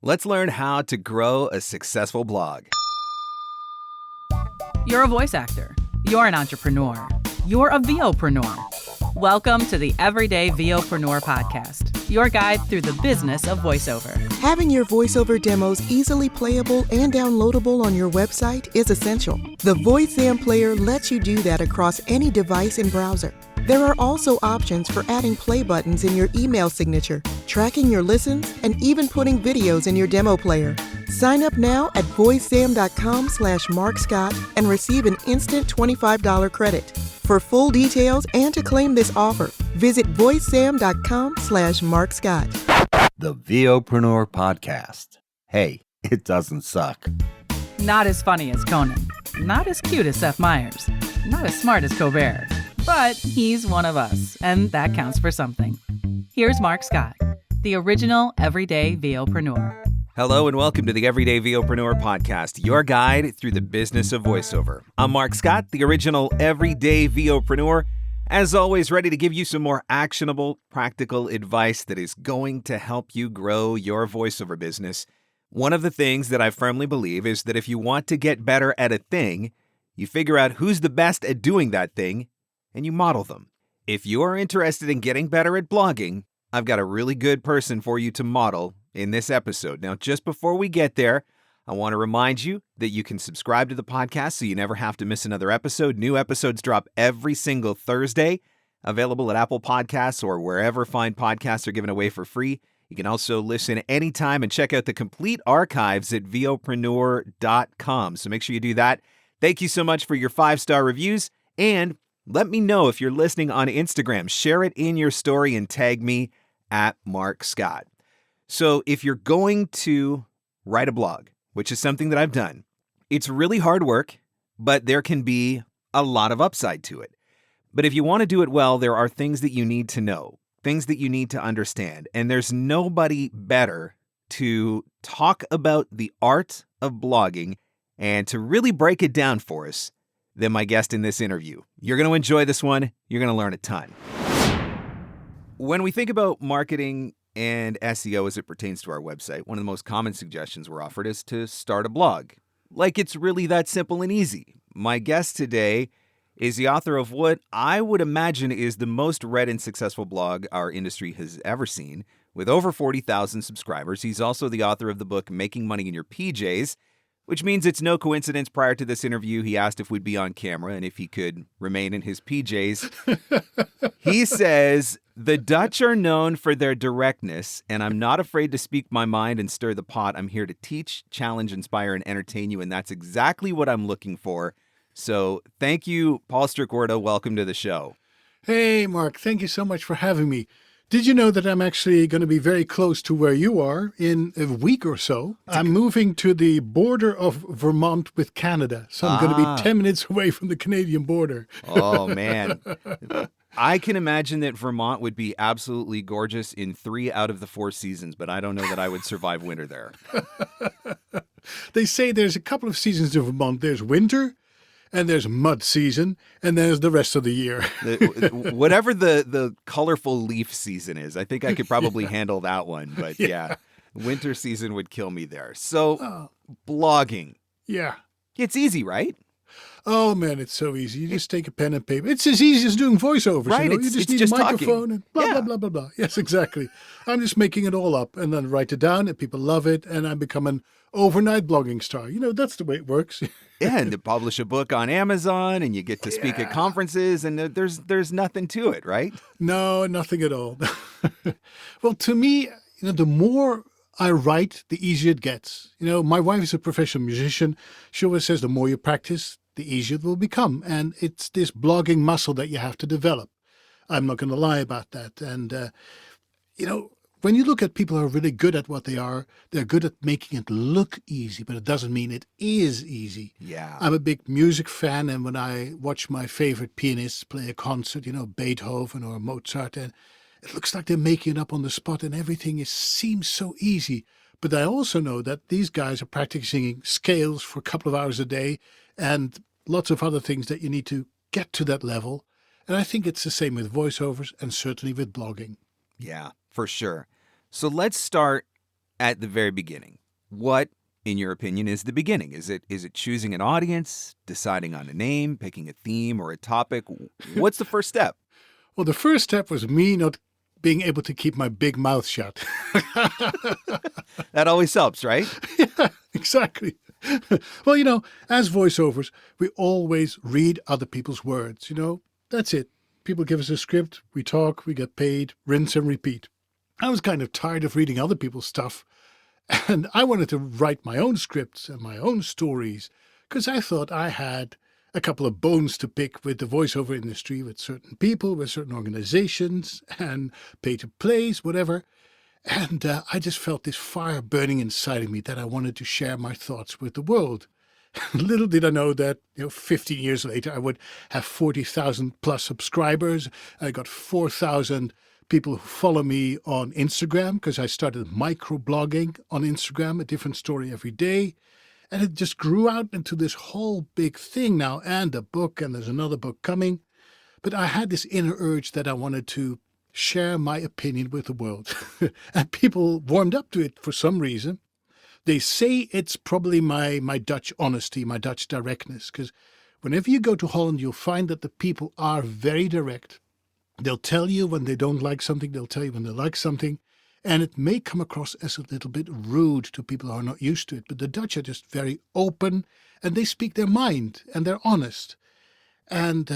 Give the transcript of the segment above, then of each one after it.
Let's learn how to grow a successful blog. You're a voice actor. You're an entrepreneur. You're a VOpreneur. Welcome to the Everyday VOpreneur podcast, your guide through the business of voiceover. Having your voiceover demos easily playable and downloadable on your website is essential. The VoiceZam player lets you do that across any device and browser. There are also options for adding play buttons in your email signature, tracking your listens, and even putting videos in your demo player. Sign up now at voicezam.com/MarkScott and receive an instant $25 credit. For full details and to claim this offer, visit voicezam.com/MarkScott. The VOpreneur Podcast. Hey, it doesn't suck. Not as funny as Conan. Not as cute as Seth Meyers. Not as smart as Colbert. But he's one of us, and that counts for something. Here's Mark Scott, the original Everyday VOpreneur. Hello and welcome to the Everyday VOpreneur Podcast, your guide through the business of voiceover. I'm Mark Scott, the original Everyday VOpreneur, as always ready to give you some more actionable, practical advice that is going to help you grow your voiceover business. One of the things that I firmly believe is that if you want to get better at a thing, you figure out who's the best at doing that thing, and you model them. If you are interested in getting better at blogging, I've got a really good person for you to model in this episode. Now, just before we get there, I want to remind you that you can subscribe to the podcast so you never have to miss another episode. New episodes drop every single Thursday, available at Apple Podcasts or wherever fine podcasts are given away for free. You can also listen anytime and check out the complete archives at VOpreneur.com. So make sure you do that. Thank you so much for your 5-star reviews, and let me know if you're listening on Instagram. Share it in your story and tag me at Mark Scott. So if you're going to write a blog, which is something that I've done, it's really hard work, but there can be a lot of upside to it. But if you want to do it well, there are things that you need to know, things that you need to understand. And there's nobody better to talk about the art of blogging and to really break it down for us than my guest in this interview. You're going to enjoy this one. You're going to learn a ton. When we think about marketing and SEO as it pertains to our website, one of the most common suggestions we're offered is to start a blog. Like it's really that simple and easy. My guest today is the author of what I would imagine is the most read and successful blog our industry has ever seen. With over 40,000 subscribers, he's also the author of the book Making Money in Your PJs, which means it's no coincidence prior to this interview, he asked if we'd be on camera and if he could remain in his PJs. He says, "The Dutch are known for their directness, and I'm not afraid to speak my mind and stir the pot. I'm here to teach, challenge, inspire, and entertain you, and that's exactly what I'm looking for." So thank you, Paul Strickwerda. Welcome to the show. Hey, Mark. Thank you so much for having me. Did you know that I'm actually going to be very close to where you are in a week or so? I'm moving to the border of Vermont with Canada. So I'm going to be 10 minutes away from the Canadian border. Oh, man. I can imagine that Vermont would be absolutely gorgeous in 3 out of the 4 seasons, but I don't know that I would survive winter there. They say there's a couple of seasons in Vermont. There's winter, and there's mud season, and there's the rest of the year. Whatever the colorful leaf season is, I think I could probably handle that one. But yeah, winter season would kill me there. So blogging. Yeah. It's easy, right? Oh, man, it's so easy. You just take a pen and paper. It's as easy as doing voiceovers. Right, You know? it's You just need just a microphone and blah, Yeah. blah, blah, blah, blah. Yes, exactly. I'm just making it all up and then write it down and people love it and I become an overnight blogging star. You know, that's the way it works. Yeah, and to publish a book on Amazon and you get to speak at conferences and there's nothing to it, right? No, nothing at all. Well, to me, the more I write, the easier it gets. My wife is a professional musician. She always says the more you practice, the easier it will become. And it's this blogging muscle that you have to develop. I'm not going to lie about that. And, when you look at people who are really good at what they are, they're good at making it look easy, but it doesn't mean it is easy. Yeah. I'm a big music fan, and when I watch my favorite pianists play a concert, Beethoven or Mozart, and it looks like they're making it up on the spot and everything seems so easy. But I also know that these guys are practicing scales for a couple of hours a day and lots of other things that you need to get to that level. And I think it's the same with voiceovers and certainly with blogging. Yeah, for sure. So let's start at the very beginning. What, in your opinion, is the beginning? Is it choosing an audience, deciding on a name, picking a theme or a topic? What's the first step? Well, the first step was me not being able to keep my big mouth shut. That always helps, right? Yeah, exactly. Well, as voiceovers, we always read other people's words. That's it. People give us a script, we talk, we get paid, rinse and repeat. I was kind of tired of reading other people's stuff, and I wanted to write my own scripts and my own stories because I thought I had a couple of bones to pick with the voiceover industry, with certain people, with certain organizations, and pay-to-plays, whatever. And I just felt this fire burning inside of me that I wanted to share my thoughts with the world. Little did I know that 15 years later, I would have 40,000 plus subscribers. I got 4,000 people who follow me on Instagram because I started microblogging on Instagram, a different story every day. And it just grew out into this whole big thing now, and a book, and there's another book coming. But I had this inner urge that I wanted to share my opinion with the world. And people warmed up to it for some reason. They say it's probably my Dutch honesty, my Dutch directness, because whenever you go to Holland, you'll find that the people are very direct. They'll tell you when they don't like something, they'll tell you when they like something, and it may come across as a little bit rude to people who are not used to it, but the Dutch are just very open, and they speak their mind, and they're honest. And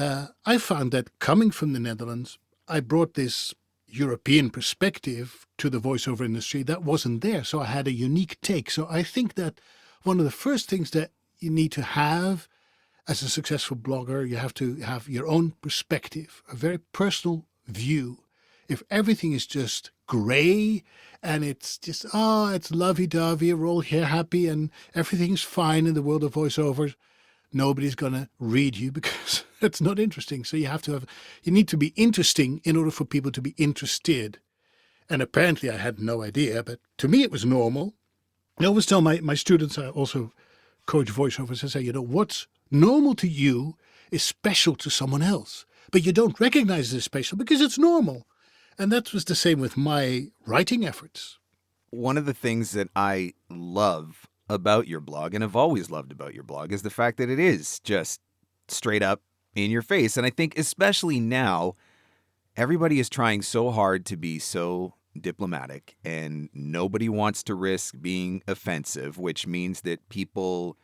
I found that coming from the Netherlands, I brought this European perspective to the voiceover industry that wasn't there. So I had a unique take. So I think that one of the first things that you need to have as a successful blogger, you have to have your own perspective, a very personal view. If everything is just gray and it's just, it's lovey-dovey, we're all here happy and everything's fine in the world of voiceovers, nobody's going to read you because it's not interesting. So you need to be interesting in order for people to be interested. And apparently I had no idea, but to me it was normal. I always tell my students, I also coach voiceovers, I say, what's normal to you is special to someone else, but you don't recognize it as special because it's normal. And that was the same with my writing efforts. One of the things that I love about your blog, and have always loved about your blog, is the fact that it is just straight up in your face. And I think especially now, everybody is trying so hard to be so diplomatic, and nobody wants to risk being offensive, which means that people,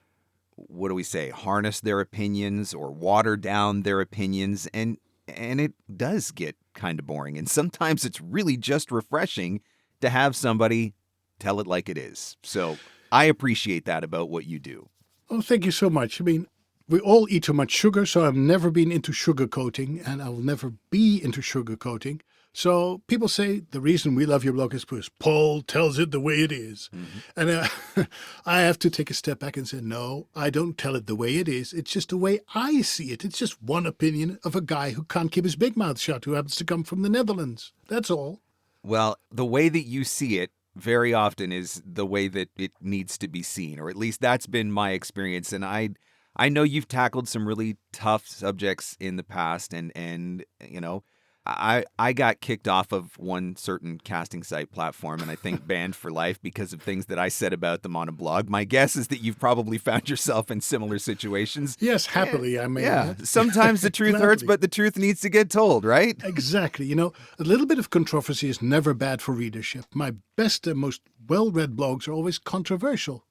harness their opinions or water down their opinions, and it does get kind of boring. And sometimes it's really just refreshing to have somebody tell it like it is. So I appreciate that about what you do. Oh, thank you so much. I mean, we all eat too much sugar, so I've never been into sugarcoating, and I will never be into sugarcoating. So people say the reason we love your blog is because Paul tells it the way it is. Mm-hmm. And I have to take a step back and say, no, I don't tell it the way it is. It's just the way I see it. It's just one opinion of a guy who can't keep his big mouth shut, who happens to come from the Netherlands. That's all. Well, the way that you see it very often is the way that it needs to be seen, or at least that's been my experience. And I know you've tackled some really tough subjects in the past, and I got kicked off of one certain casting site platform, and I think banned for life because of things that I said about them on a blog. My guess is that you've probably found yourself in similar situations. Yes, happily, I may. Yeah, sometimes the truth hurts, but the truth needs to get told, right? Exactly. A little bit of controversy is never bad for readership. My best and most well-read blogs are always controversial,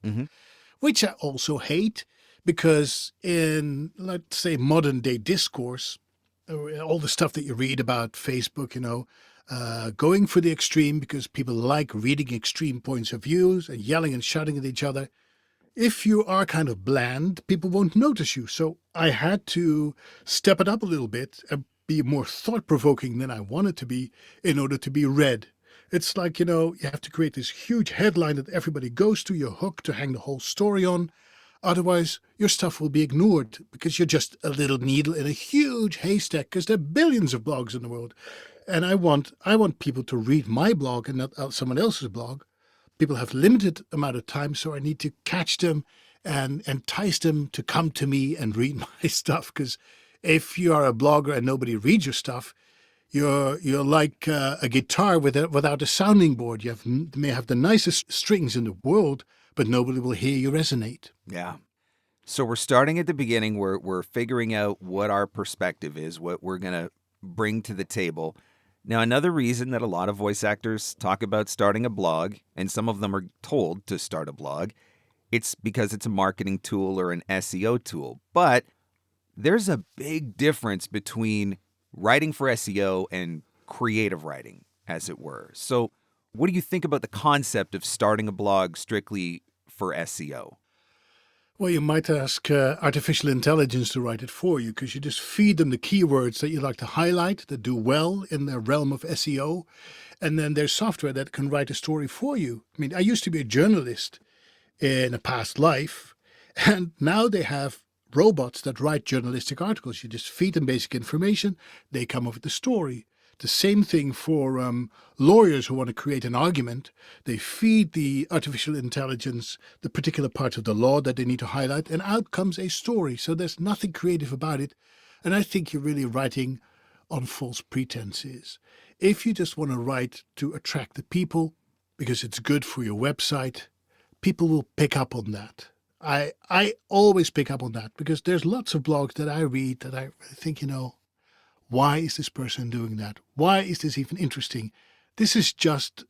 which I also hate because in, let's say, modern-day discourse, all the stuff that you read about Facebook, going for the extreme because people like reading extreme points of views and yelling and shouting at each other. If you are kind of bland, people won't notice you. So I had to step it up a little bit and be more thought-provoking than I wanted to be in order to be read. It's like, you have to create this huge headline that everybody goes to, your hook to hang the whole story on. Otherwise, your stuff will be ignored because you're just a little needle in a huge haystack because there are billions of blogs in the world. And I want people to read my blog and not someone else's blog. People have limited amount of time, so I need to catch them and entice them to come to me and read my stuff. Because if you are a blogger and nobody reads your stuff, You're like a guitar without a sounding board. May have the nicest strings in the world, but nobody will hear you resonate. Yeah. So we're starting at the beginning. We're figuring out what our perspective is, what we're going to bring to the table. Now, another reason that a lot of voice actors talk about starting a blog, and some of them are told to start a blog, it's because it's a marketing tool or an SEO tool. But there's a big difference between writing for SEO and creative writing, as it were. So what do you think about the concept of starting a blog strictly for SEO? Well, you might ask artificial intelligence to write it for you, because you just feed them the keywords that you like to highlight that do well in the realm of SEO. And then there's software that can write a story for you. I mean, I used to be a journalist in a past life, and now they have robots that write journalistic articles. You just feed them basic information, they come up with the story. The same thing for lawyers who want to create an argument. They feed the artificial intelligence the particular part of the law that they need to highlight, and out comes a story. So there's nothing creative about it. And I think you're really writing on false pretenses. If you just want to write to attract the people because it's good for your website, people will pick up on that. I always pick up on that, because there's lots of blogs that I read that I think, why is this person doing that? Why is this even interesting? This is just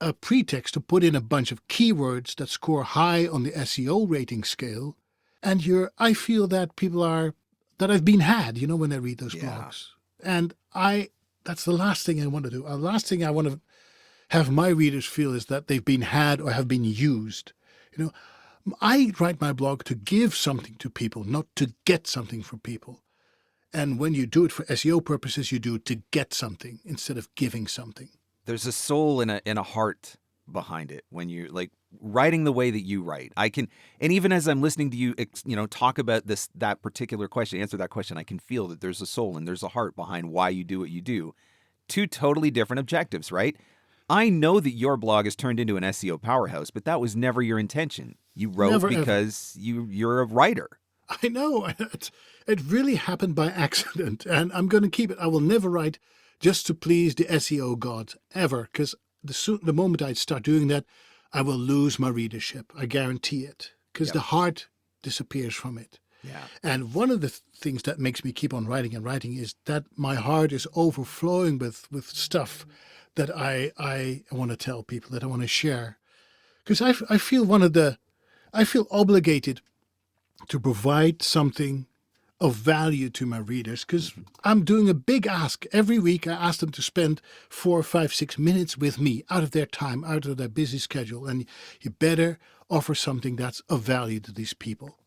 a pretext to put in a bunch of keywords that score high on the SEO rating scale. And I feel that that I've been had, when I read those blogs. And that's the last thing I want to do. The last thing I want to have my readers feel is that they've been had or have been used. I write my blog to give something to people, not to get something from people. And when you do it for SEO purposes, you do it to get something instead of giving something. There's a soul and a heart behind it when you're like writing the way that you write. And even as I'm listening to you, talk about that particular question, answer that question, I can feel that there's a soul and there's a heart behind why you do what you do. Two totally different objectives, right? I know that your blog has turned into an SEO powerhouse, but that was never your intention. You wrote because you're a writer. I know. It really happened by accident, and I'm going to keep it. I will never write just to please the SEO gods, ever, because the moment I start doing that, I will lose my readership. I guarantee it, because the heart disappears from it. Yeah. And one of the things that makes me keep on writing and writing is that my heart is overflowing with stuff that I want to tell people, that I want to share. Because I feel obligated to provide something of value to my readers, because I'm doing a big ask. Every week I ask them to spend 4, 5, 6 minutes with me out of their time, out of their busy schedule. And you better offer something that's of value to these people.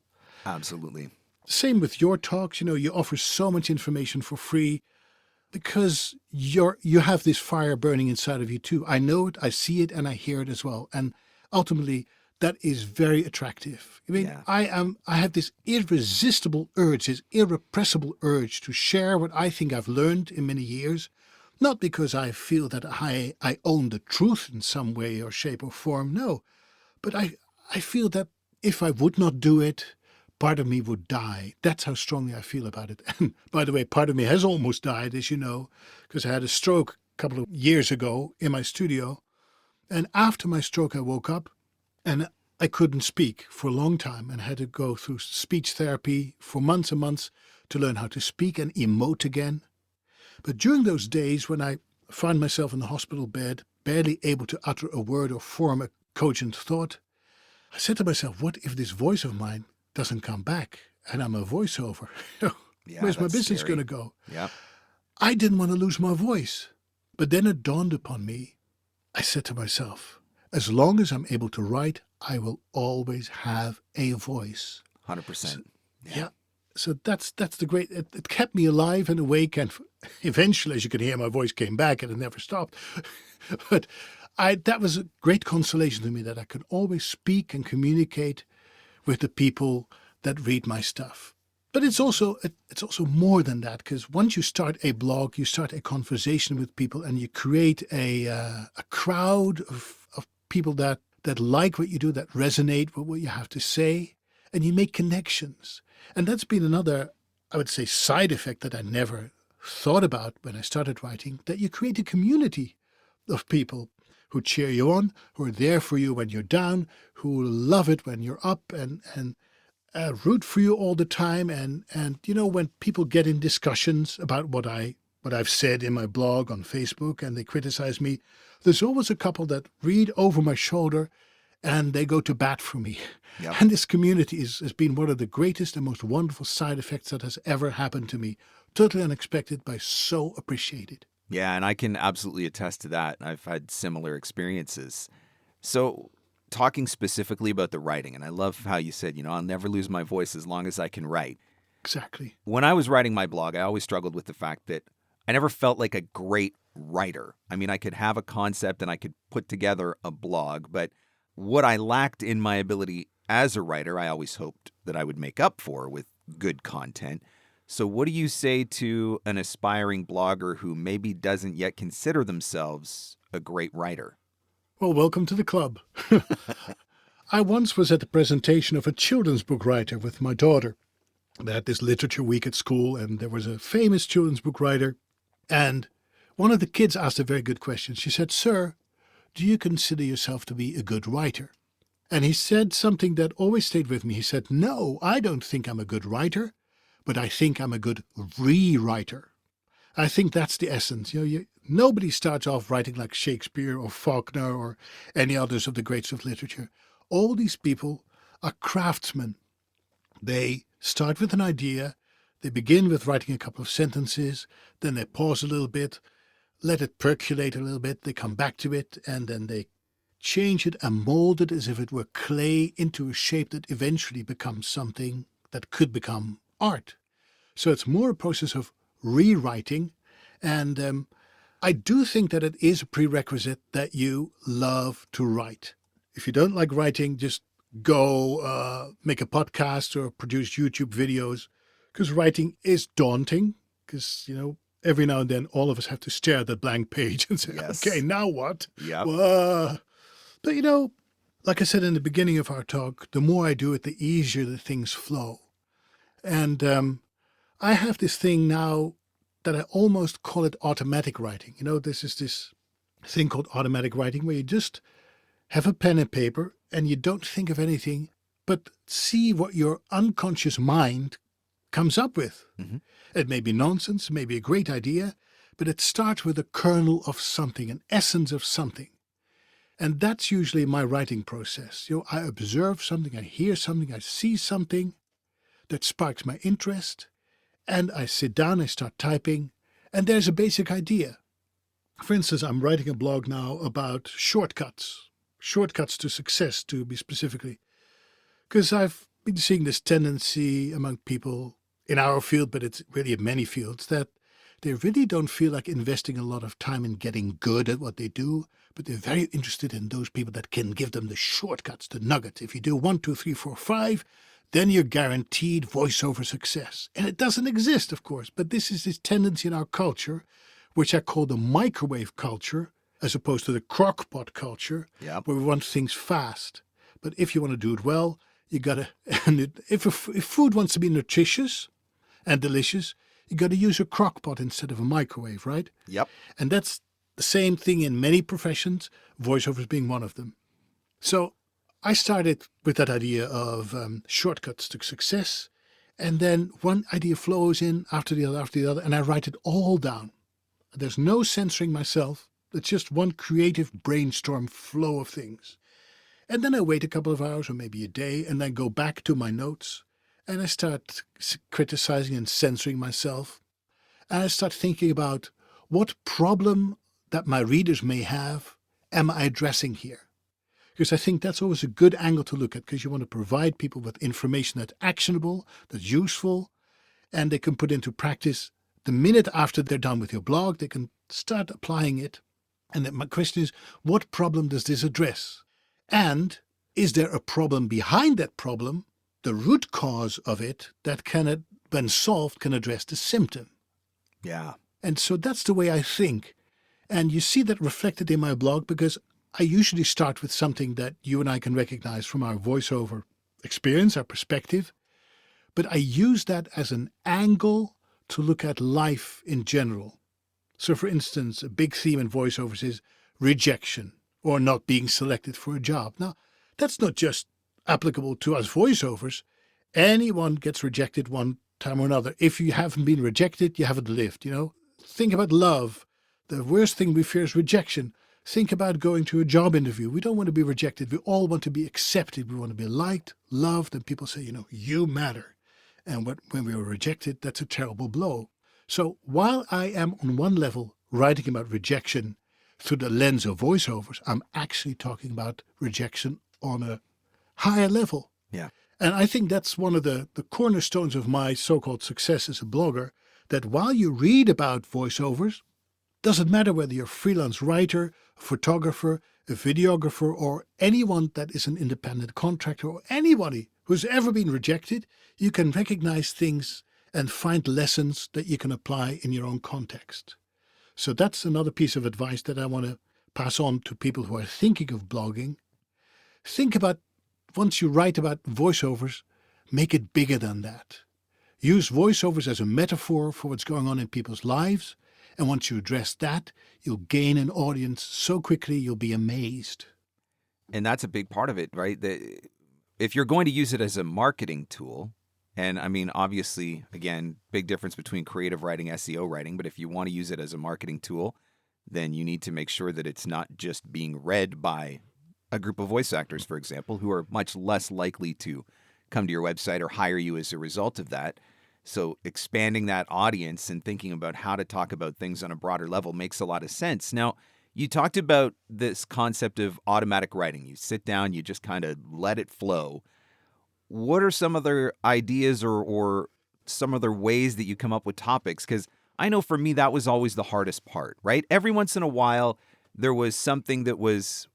Absolutely. Same with your talks. You offer so much information for free because you have this fire burning inside of you too. I know it, I see it, and I hear it as well. And ultimately, that is very attractive. I mean, I have this irresistible urge, this irrepressible urge to share what I think I've learned in many years, not because I feel that I own the truth in some way or shape or form, no. But I feel that if I would not do it, part of me would die. That's how strongly I feel about it. And by the way, part of me has almost died, as you know, because I had a stroke a couple of years ago in my studio. And after my stroke, I woke up and I couldn't speak for a long time and had to go through speech therapy for months and months to learn how to speak and emote again. But during those days when I found myself in the hospital bed, barely able to utter a word or form a cogent thought, I said to myself, what if this voice of mine doesn't come back and I'm a voiceover? Where's my business going to go? Yeah. I didn't want to lose my voice. But then it dawned upon me. I said to myself, as long as I'm able to write, I will always have a voice. 100%. Yeah. So that's the great, it kept me alive and awake, and eventually, as you can hear, my voice came back and it never stopped. But that was a great consolation to me, that I could always speak and communicate with the people that read my stuff. But it's also more than that, because once you start a blog, you start a conversation with people, and you create a crowd of people that like what you do, that resonate with what you have to say, and you make connections. And that's been another, I would say, side effect that I never thought about when I started writing, that you create a community of people who cheer you on, who are there for you when you're down, who love it when you're up, and root for you all the time. And when people get in discussions about what I've said in my blog on Facebook and they criticize me, there's always a couple that read over my shoulder and they go to bat for me. Yep. And this community has been one of the greatest and most wonderful side effects that has ever happened to me. Totally unexpected, but so appreciated. Yeah, and I can absolutely attest to that. I've had similar experiences. So talking specifically about the writing, and I love how you said, I'll never lose my voice as long as I can write. Exactly. When I was writing my blog, I always struggled with the fact that I never felt like a great writer. I mean, I could have a concept and I could put together a blog, but what I lacked in my ability as a writer, I always hoped that I would make up for with good content. So what do you say to an aspiring blogger who maybe doesn't yet consider themselves a great writer? Well, welcome to the club. I once was at the presentation of a children's book writer with my daughter. They had this literature week at school, and there was a famous children's book writer. And one of the kids asked a very good question. She said, "Sir, do you consider yourself to be a good writer?" And he said something that always stayed with me. He said, "No, I don't think I'm a good writer, but I think I'm a good rewriter." I think that's the essence. Nobody starts off writing like Shakespeare or Faulkner or any others of the greats of literature. All these people are craftsmen. They start with an idea, they begin with writing a couple of sentences, then they pause a little bit, let it percolate a little bit, they come back to it, and then they change it and mold it as if it were clay into a shape that eventually becomes something that could become art. So it's more a process of rewriting, and I do think that it is a prerequisite that you love to write. If you don't like writing, just go make a podcast or produce YouTube videos, because writing is daunting, because, every now and then all of us have to stare at that blank page and say, Yes. Okay, now what? Yep. But, like I said in the beginning of our talk, the more I do it, the easier the things flow. And I have this thing now that I almost call it automatic writing. This is this thing called automatic writing where you just have a pen and paper and you don't think of anything, but see what your unconscious mind comes up with. Mm-hmm. It may be nonsense, it may be a great idea, but it starts with a kernel of something, an essence of something. And that's usually my writing process. I observe something, I hear something, I see something that sparks my interest, and I sit down, I start typing, and there's a basic idea. For instance, I'm writing a blog now about shortcuts to success, to be specifically, because I've been seeing this tendency among people in our field, but it's really in many fields, that they really don't feel like investing a lot of time in getting good at what they do, but they're very interested in those people that can give them the shortcuts, the nuggets. If you do 1, 2, 3, 4, 5, then you're guaranteed voiceover success. And it doesn't exist, of course, but this is this tendency in our culture, which I call the microwave culture, as opposed to the crock-pot culture, Yep. where we want things fast. But if you want to do it well, you got to, and if food wants to be nutritious and delicious, you got to use a crock-pot instead of a microwave, right? Yep. And that's the same thing in many professions, voiceovers being one of them. So I started with that idea of shortcuts to success, and then one idea flows in after the other, and I write it all down. There's no censoring myself. It's just one creative brainstorm flow of things. And then I wait a couple of hours or maybe a day, and then go back to my notes, and I start criticizing and censoring myself. And I start thinking about what problem that my readers may have am I addressing here? Because I think that's always a good angle to look at, because you want to provide people with information that's actionable, that's useful, and they can put into practice the minute after they're done with your blog. They can start applying it. And then my question is, what problem does this address? And is there a problem behind that problem, the root cause of it, that can, when solved, can address the symptom? Yeah. And so that's the way I think. And you see that reflected in my blog, because I usually start with something that you and I can recognize from our voiceover experience, our perspective. But I use that as an angle to look at life in general. So for instance, a big theme in voiceovers is rejection or not being selected for a job. Now, that's not just applicable to us voiceovers. Anyone gets rejected one time or another. If you haven't been rejected, you haven't lived, Think about love. The worst thing we fear is rejection. Think about going to a job interview. We don't want to be rejected. We all want to be accepted. We want to be liked, loved, and people say, you matter. And when we are rejected, that's a terrible blow. So while I am on one level writing about rejection through the lens of voiceovers, I'm actually talking about rejection on a higher level. Yeah. And I think that's one of the cornerstones of my so-called success as a blogger, that while you read about voiceovers, doesn't matter whether you're a freelance writer, a photographer, a videographer, or anyone that is an independent contractor, or anybody who's ever been rejected, you can recognize things and find lessons that you can apply in your own context. So that's another piece of advice that I want to pass on to people who are thinking of blogging. Think about, once you write about voiceovers, make it bigger than that. Use voiceovers as a metaphor for what's going on in people's lives. And once you address that, you'll gain an audience so quickly you'll be amazed. And that's a big part of it, right? If you're going to use it as a marketing tool, and I mean, obviously, again, big difference between creative writing, SEO writing, but if you want to use it as a marketing tool, then you need to make sure that it's not just being read by a group of voice actors, for example, who are much less likely to come to your website or hire you as a result of that. So expanding that audience and thinking about how to talk about things on a broader level makes a lot of sense. Now, you talked about this concept of automatic writing. You sit down, you just kind of let it flow. What are some other ideas or some other ways that you come up with topics? Because I know for me, that was always the hardest part, right? Every once in a while, there was something that was,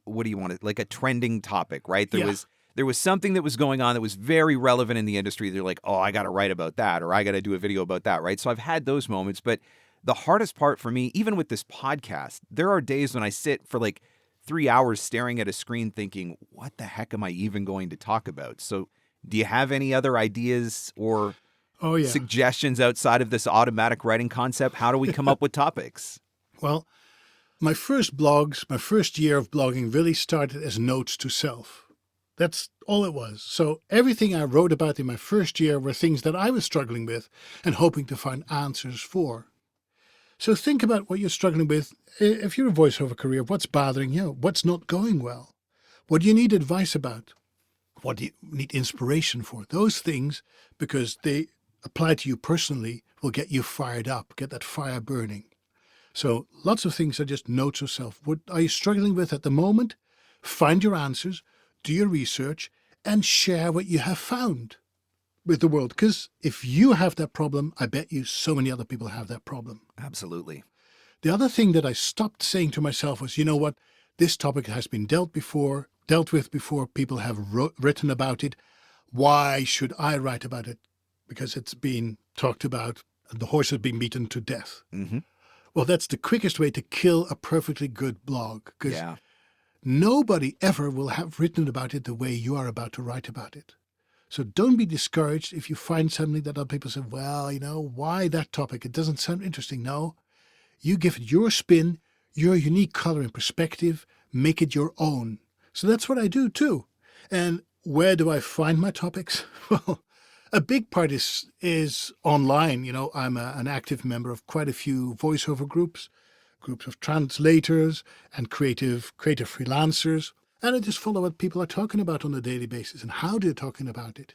what do you want it, like a trending topic, right? There was something that was going on that was very relevant in the industry. They're like, oh, I got to write about that, or I got to do a video about that, right? So I've had those moments, but the hardest part for me, even with this podcast, there are days when I sit for like 3 hours staring at a screen thinking, what the heck am I even going to talk about? So do you have any other ideas or suggestions outside of this automatic writing concept? How do we come up with topics? Well, my first year of blogging really started as notes to self. That's all it was. So everything I wrote about in my first year were things that I was struggling with and hoping to find answers for. So think about what you're struggling with. If you're a voiceover career, what's bothering you? What's not going well? What do you need advice about? What do you need inspiration for? Those things, because they apply to you personally, will get you fired up, get that fire burning. So lots of things are just notes of self. What are you struggling with at the moment? Find your answers, do your research, and share what you have found with the world. Because if you have that problem, I bet you so many other people have that problem. Absolutely. The other thing that I stopped saying to myself was, you know what, this topic has been dealt with before, people have written about it. Why should I write about it? Because it's been talked about and the horse has been beaten to death. Mm-hmm. Well, that's the quickest way to kill a perfectly good blog. Because nobody ever will have written about it the way you are about to write about it. So don't be discouraged if you find something that other people say, well, why that topic? It doesn't sound interesting. No, you give it your spin, your unique color and perspective, make it your own. So that's what I do too. And where do I find my topics? Well, a big part is online. I'm an active member of quite a few voiceover groups of translators and creative freelancers. And I just follow what people are talking about on a daily basis and how they're talking about it.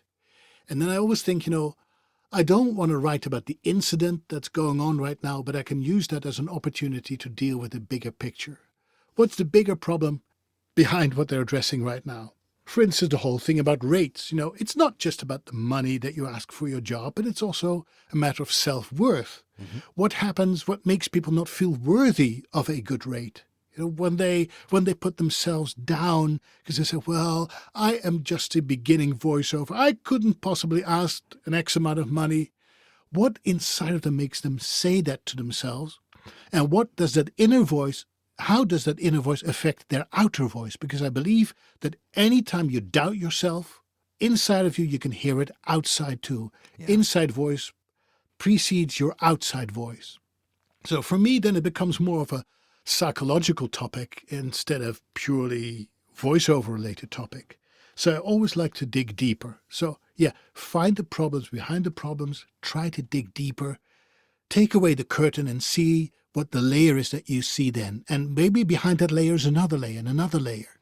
And then I always think, I don't want to write about the incident that's going on right now, but I can use that as an opportunity to deal with the bigger picture. What's the bigger problem behind what they're addressing right now? For instance, the whole thing about rates. It's not just about the money that you ask for your job, but it's also a matter of self-worth. Mm-hmm. What happens, what makes people not feel worthy of a good rate? When they put themselves down because they say, well, I am just a beginning voiceover. I couldn't possibly ask an X amount of money. What inside of them makes them say that to themselves? And what does that inner voice, how does that inner voice affect their outer voice? Because I believe that anytime you doubt yourself, inside of you, you can hear it outside too. Yeah. Inside voice precedes your outside voice. So for me, then it becomes more of a psychological topic instead of purely voiceover related topic. So I always like to dig deeper. So yeah, find the problems behind the problems, try to dig deeper, take away the curtain and see what the layer is that you see then. And maybe behind that layer is another layer and another layer.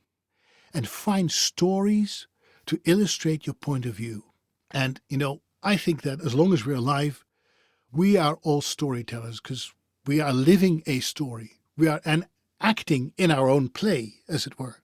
And find stories to illustrate your point of view. And, I think that as long as we're alive, we are all storytellers because we are living a story. We are acting in our own play, as it were.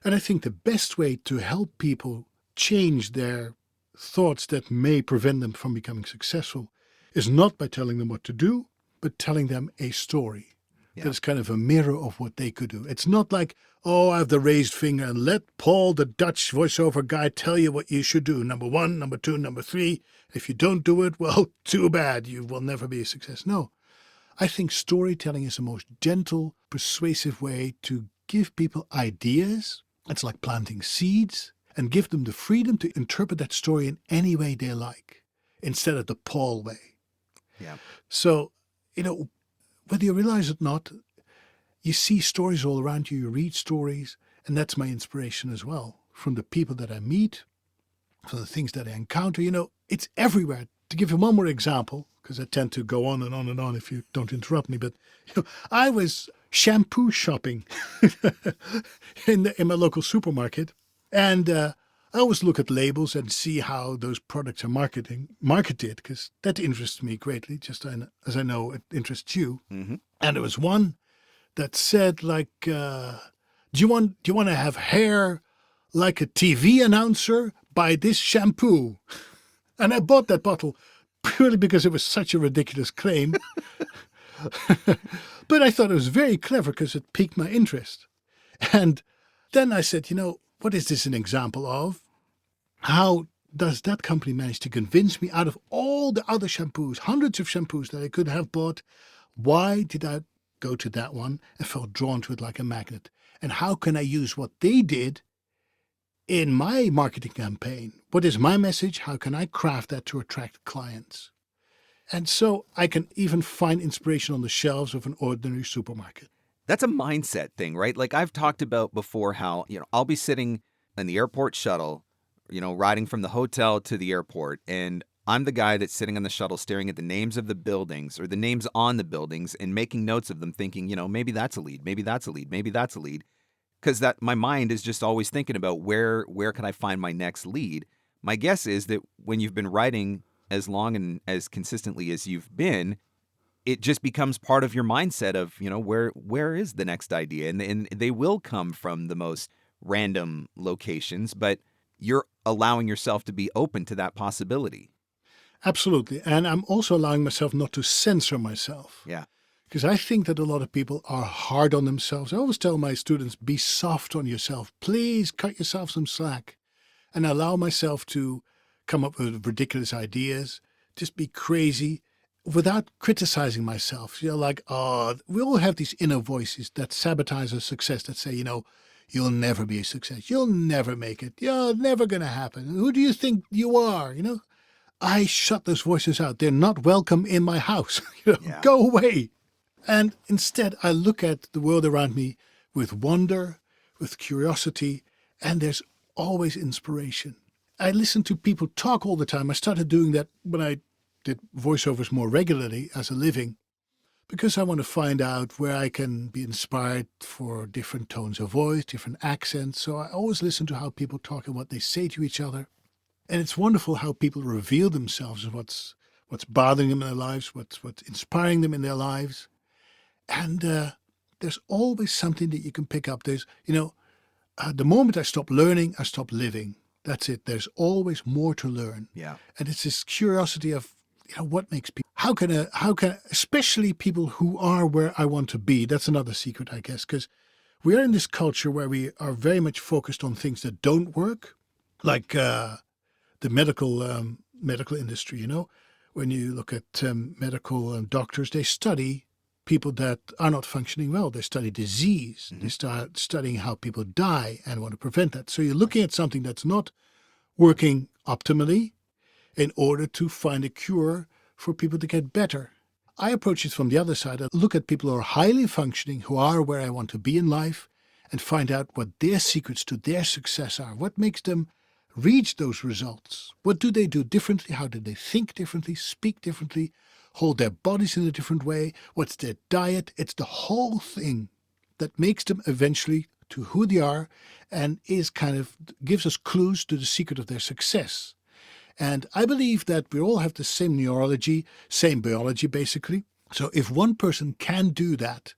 And I think the best way to help people change their thoughts that may prevent them from becoming successful is not by telling them what to do, but telling them a story. Yeah. That's kind of a mirror of what they could do. It's not like, oh, I have the raised finger and let Paul, the Dutch voiceover guy, tell you what you should do. Number 1, number 2, number 3. If you don't do it, well, too bad. You will never be a success. No, I think storytelling is the most gentle, persuasive way to give people ideas. It's like planting seeds and give them the freedom to interpret that story in any way they like, instead of the Paul way. Yeah. So, whether you realize it or not, you see stories all around you, you read stories, and that's my inspiration as well. From the people that I meet, from the things that I encounter, it's everywhere. To give you one more example, because I tend to go on and on and on if you don't interrupt me, but I was shampoo shopping in my local supermarket, and I always look at labels and see how those products are marketed, because that interests me greatly, just as I know it interests you. Mm-hmm. And there was one that said, like, do you want to have hair like a TV announcer? Buy this shampoo. And I bought that bottle purely because it was such a ridiculous claim. But I thought it was very clever because it piqued my interest. And then I said, what is this an example of? How does that company manage to convince me out of all the other shampoos, hundreds of shampoos that I could have bought? Why did I go to that one and felt drawn to it like a magnet? And how can I use what they did in my marketing campaign? What is my message? How can I craft that to attract clients? And so I can even find inspiration on the shelves of an ordinary supermarket. That's a mindset thing, right? Like I've talked about before how, I'll be sitting in the airport shuttle, riding from the hotel to the airport, and I'm the guy that's sitting on the shuttle staring at the names of the buildings or the names on the buildings and making notes of them thinking, maybe that's a lead, maybe that's a lead, maybe that's a lead. Because that my mind is just always thinking about where can I find my next lead. My guess is that when you've been writing as long and as consistently as you've been, it just becomes part of your mindset of, where is the next idea? And they will come from the most random locations, but you're allowing yourself to be open to that possibility. Absolutely. And I'm also allowing myself not to censor myself. Yeah. Because I think that a lot of people are hard on themselves. I always tell my students, be soft on yourself. Please cut yourself some slack and allow myself to come up with ridiculous ideas, just be crazy without criticizing myself. Like, we all have these inner voices that sabotage our success, that say, you'll never be a success. You'll never make it. You're never going to happen. Who do you think you are? I shut those voices out. They're not welcome in my house. Yeah. Go away. And instead, I look at the world around me with wonder, with curiosity, and there's always inspiration. I listen to people talk all the time. I started doing that when I did voiceovers more regularly as a living, because I want to find out where I can be inspired for different tones of voice, different accents. So I always listen to how people talk and what they say to each other. And it's wonderful how people reveal themselves and what's bothering them in their lives, what's inspiring them in their lives. And there's always something that you can pick up. There's, the moment I stop learning, I stop living. That's it. There's always more to learn. Yeah. And it's this curiosity of, what makes people, how can, especially people who are where I want to be. That's another secret, I guess, because we are in this culture where we are very much focused on things that don't work, like the medical industry, When you look at medical doctors, they study people that are not functioning well. They study disease. Mm-hmm. They start studying how people die and want to prevent that. So you're looking at something that's not working optimally in order to find a cure for people to get better. I approach it from the other side. I look at people who are highly functioning, who are where I want to be in life, and find out what their secrets to their success are. What makes them reach those results? What do they do differently? How do they think differently, speak differently, hold their bodies in a different way? What's their diet? It's the whole thing that makes them eventually to who they are and is kind of gives us clues to the secret of their success. And I believe that we all have the same neurology, same biology basically. So if one person can do that,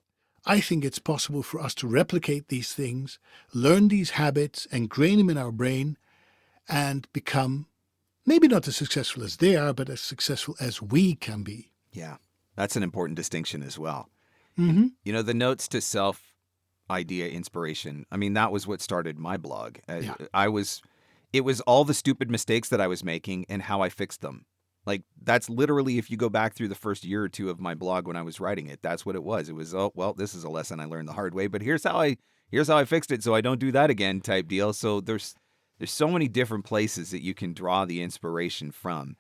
I think it's possible for us to replicate these things, learn these habits, ingrain them in our brain, and become maybe not as successful as they are, but as successful as we can be. Yeah, that's an important distinction as well. Mm-hmm. You know, the notes to self idea inspiration. I mean, that was what started my blog. Yeah. It was all the stupid mistakes that I was making and how I fixed them. Like, that's literally, if you go back through the first year or two of my blog when I was writing it, that's what it was. It was, oh, well, this is a lesson I learned the hard way, but here's how I fixed it so I don't do that again type deal. So there's so many different places that you can draw the inspiration from.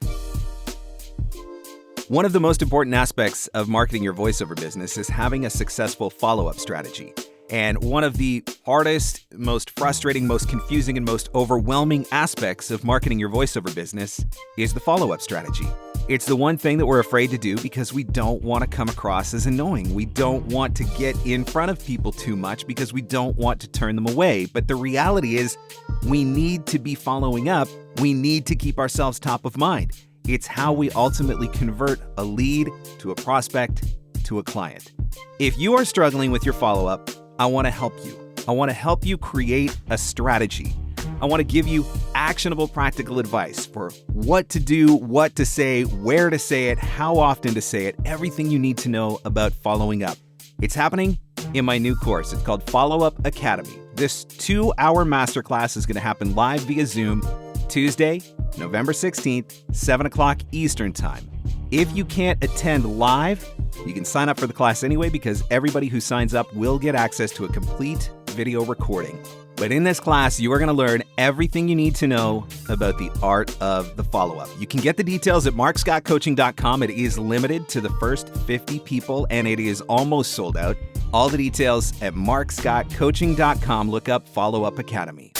One of the most important aspects of marketing your voiceover business is having a successful follow-up strategy. And one of the hardest, most frustrating, most confusing, and most overwhelming aspects of marketing your voiceover business is the follow-up strategy. It's the one thing that we're afraid to do because we don't want to come across as annoying. We don't want to get in front of people too much because we don't want to turn them away. But the reality is we need to be following up. We need to keep ourselves top of mind. It's how we ultimately convert a lead to a prospect to a client. If you are struggling with your follow-up, I want to help you. I want to help you create a strategy. I want to give you actionable, practical advice for what to do, what to say, where to say it, how often to say it, everything you need to know about following up. It's happening in my new course. It's called Follow Up Academy. This 2-hour masterclass is going to happen live via Zoom Tuesday, November 16th, 7 o'clock Eastern Time. If you can't attend live, you can sign up for the class anyway because everybody who signs up will get access to a complete video recording. But in this class, you are going to learn everything you need to know about the art of the follow-up. You can get the details at markscottcoaching.com. It is limited to the first 50 people, and it is almost sold out. All the details at markscottcoaching.com. Look up Follow-Up Academy.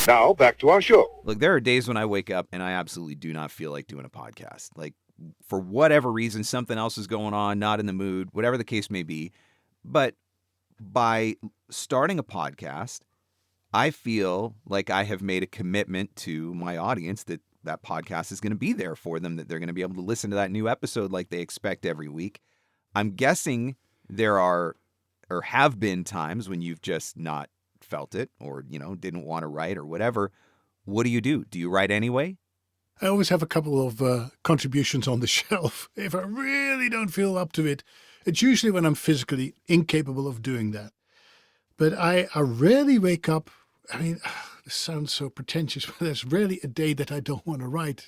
Now, back to our show. Look, there are days when I wake up and I absolutely do not feel like doing a podcast. Like, for whatever reason, something else is going on, not in the mood, whatever the case may be. But by starting a podcast, I feel like I have made a commitment to my audience that that podcast is going to be there for them, that they're going to be able to listen to that new episode like they expect every week. I'm guessing there are or have been times when you've just not felt it or, didn't want to write or whatever. What do? Do you write anyway? I always have a couple of contributions on the shelf. If I really don't feel up to it, it's usually when I'm physically incapable of doing that. But I rarely wake up. I mean, this sounds so pretentious, but there's rarely a day that I don't want to write.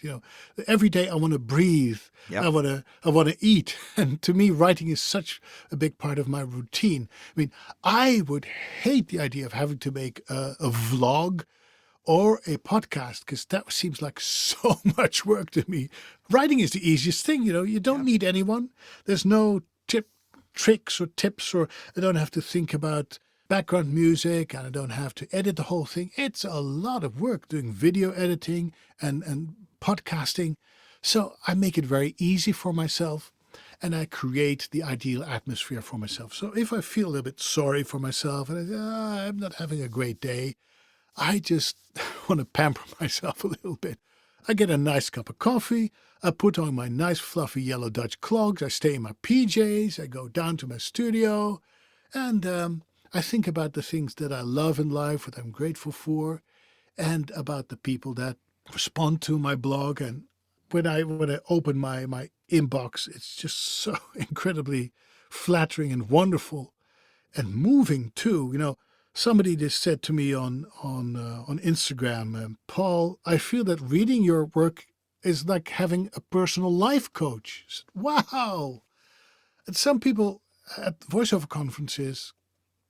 Every day I want to breathe. Yep. I want to eat. And to me, writing is such a big part of my routine. I mean, I would hate the idea of having to make a vlog or a podcast, because that seems like so much work to me. Writing is the easiest thing, you don't need anyone. There's no tricks or tips, or I don't have to think about background music, and I don't have to edit the whole thing. It's a lot of work doing video editing and podcasting. So I make it very easy for myself, and I create the ideal atmosphere for myself. So if I feel a little bit sorry for myself and I'm not having a great day, I just want to pamper myself a little bit. I get a nice cup of coffee. I put on my nice fluffy yellow Dutch clogs. I stay in my PJs. I go down to my studio. And I think about the things that I love in life, what I'm grateful for, and about the people that respond to my blog. And when I open my inbox, it's just so incredibly flattering and wonderful and moving too. Somebody just said to me on Instagram, Paul, I feel that reading your work is like having a personal life coach. I said, wow. And some people at voiceover conferences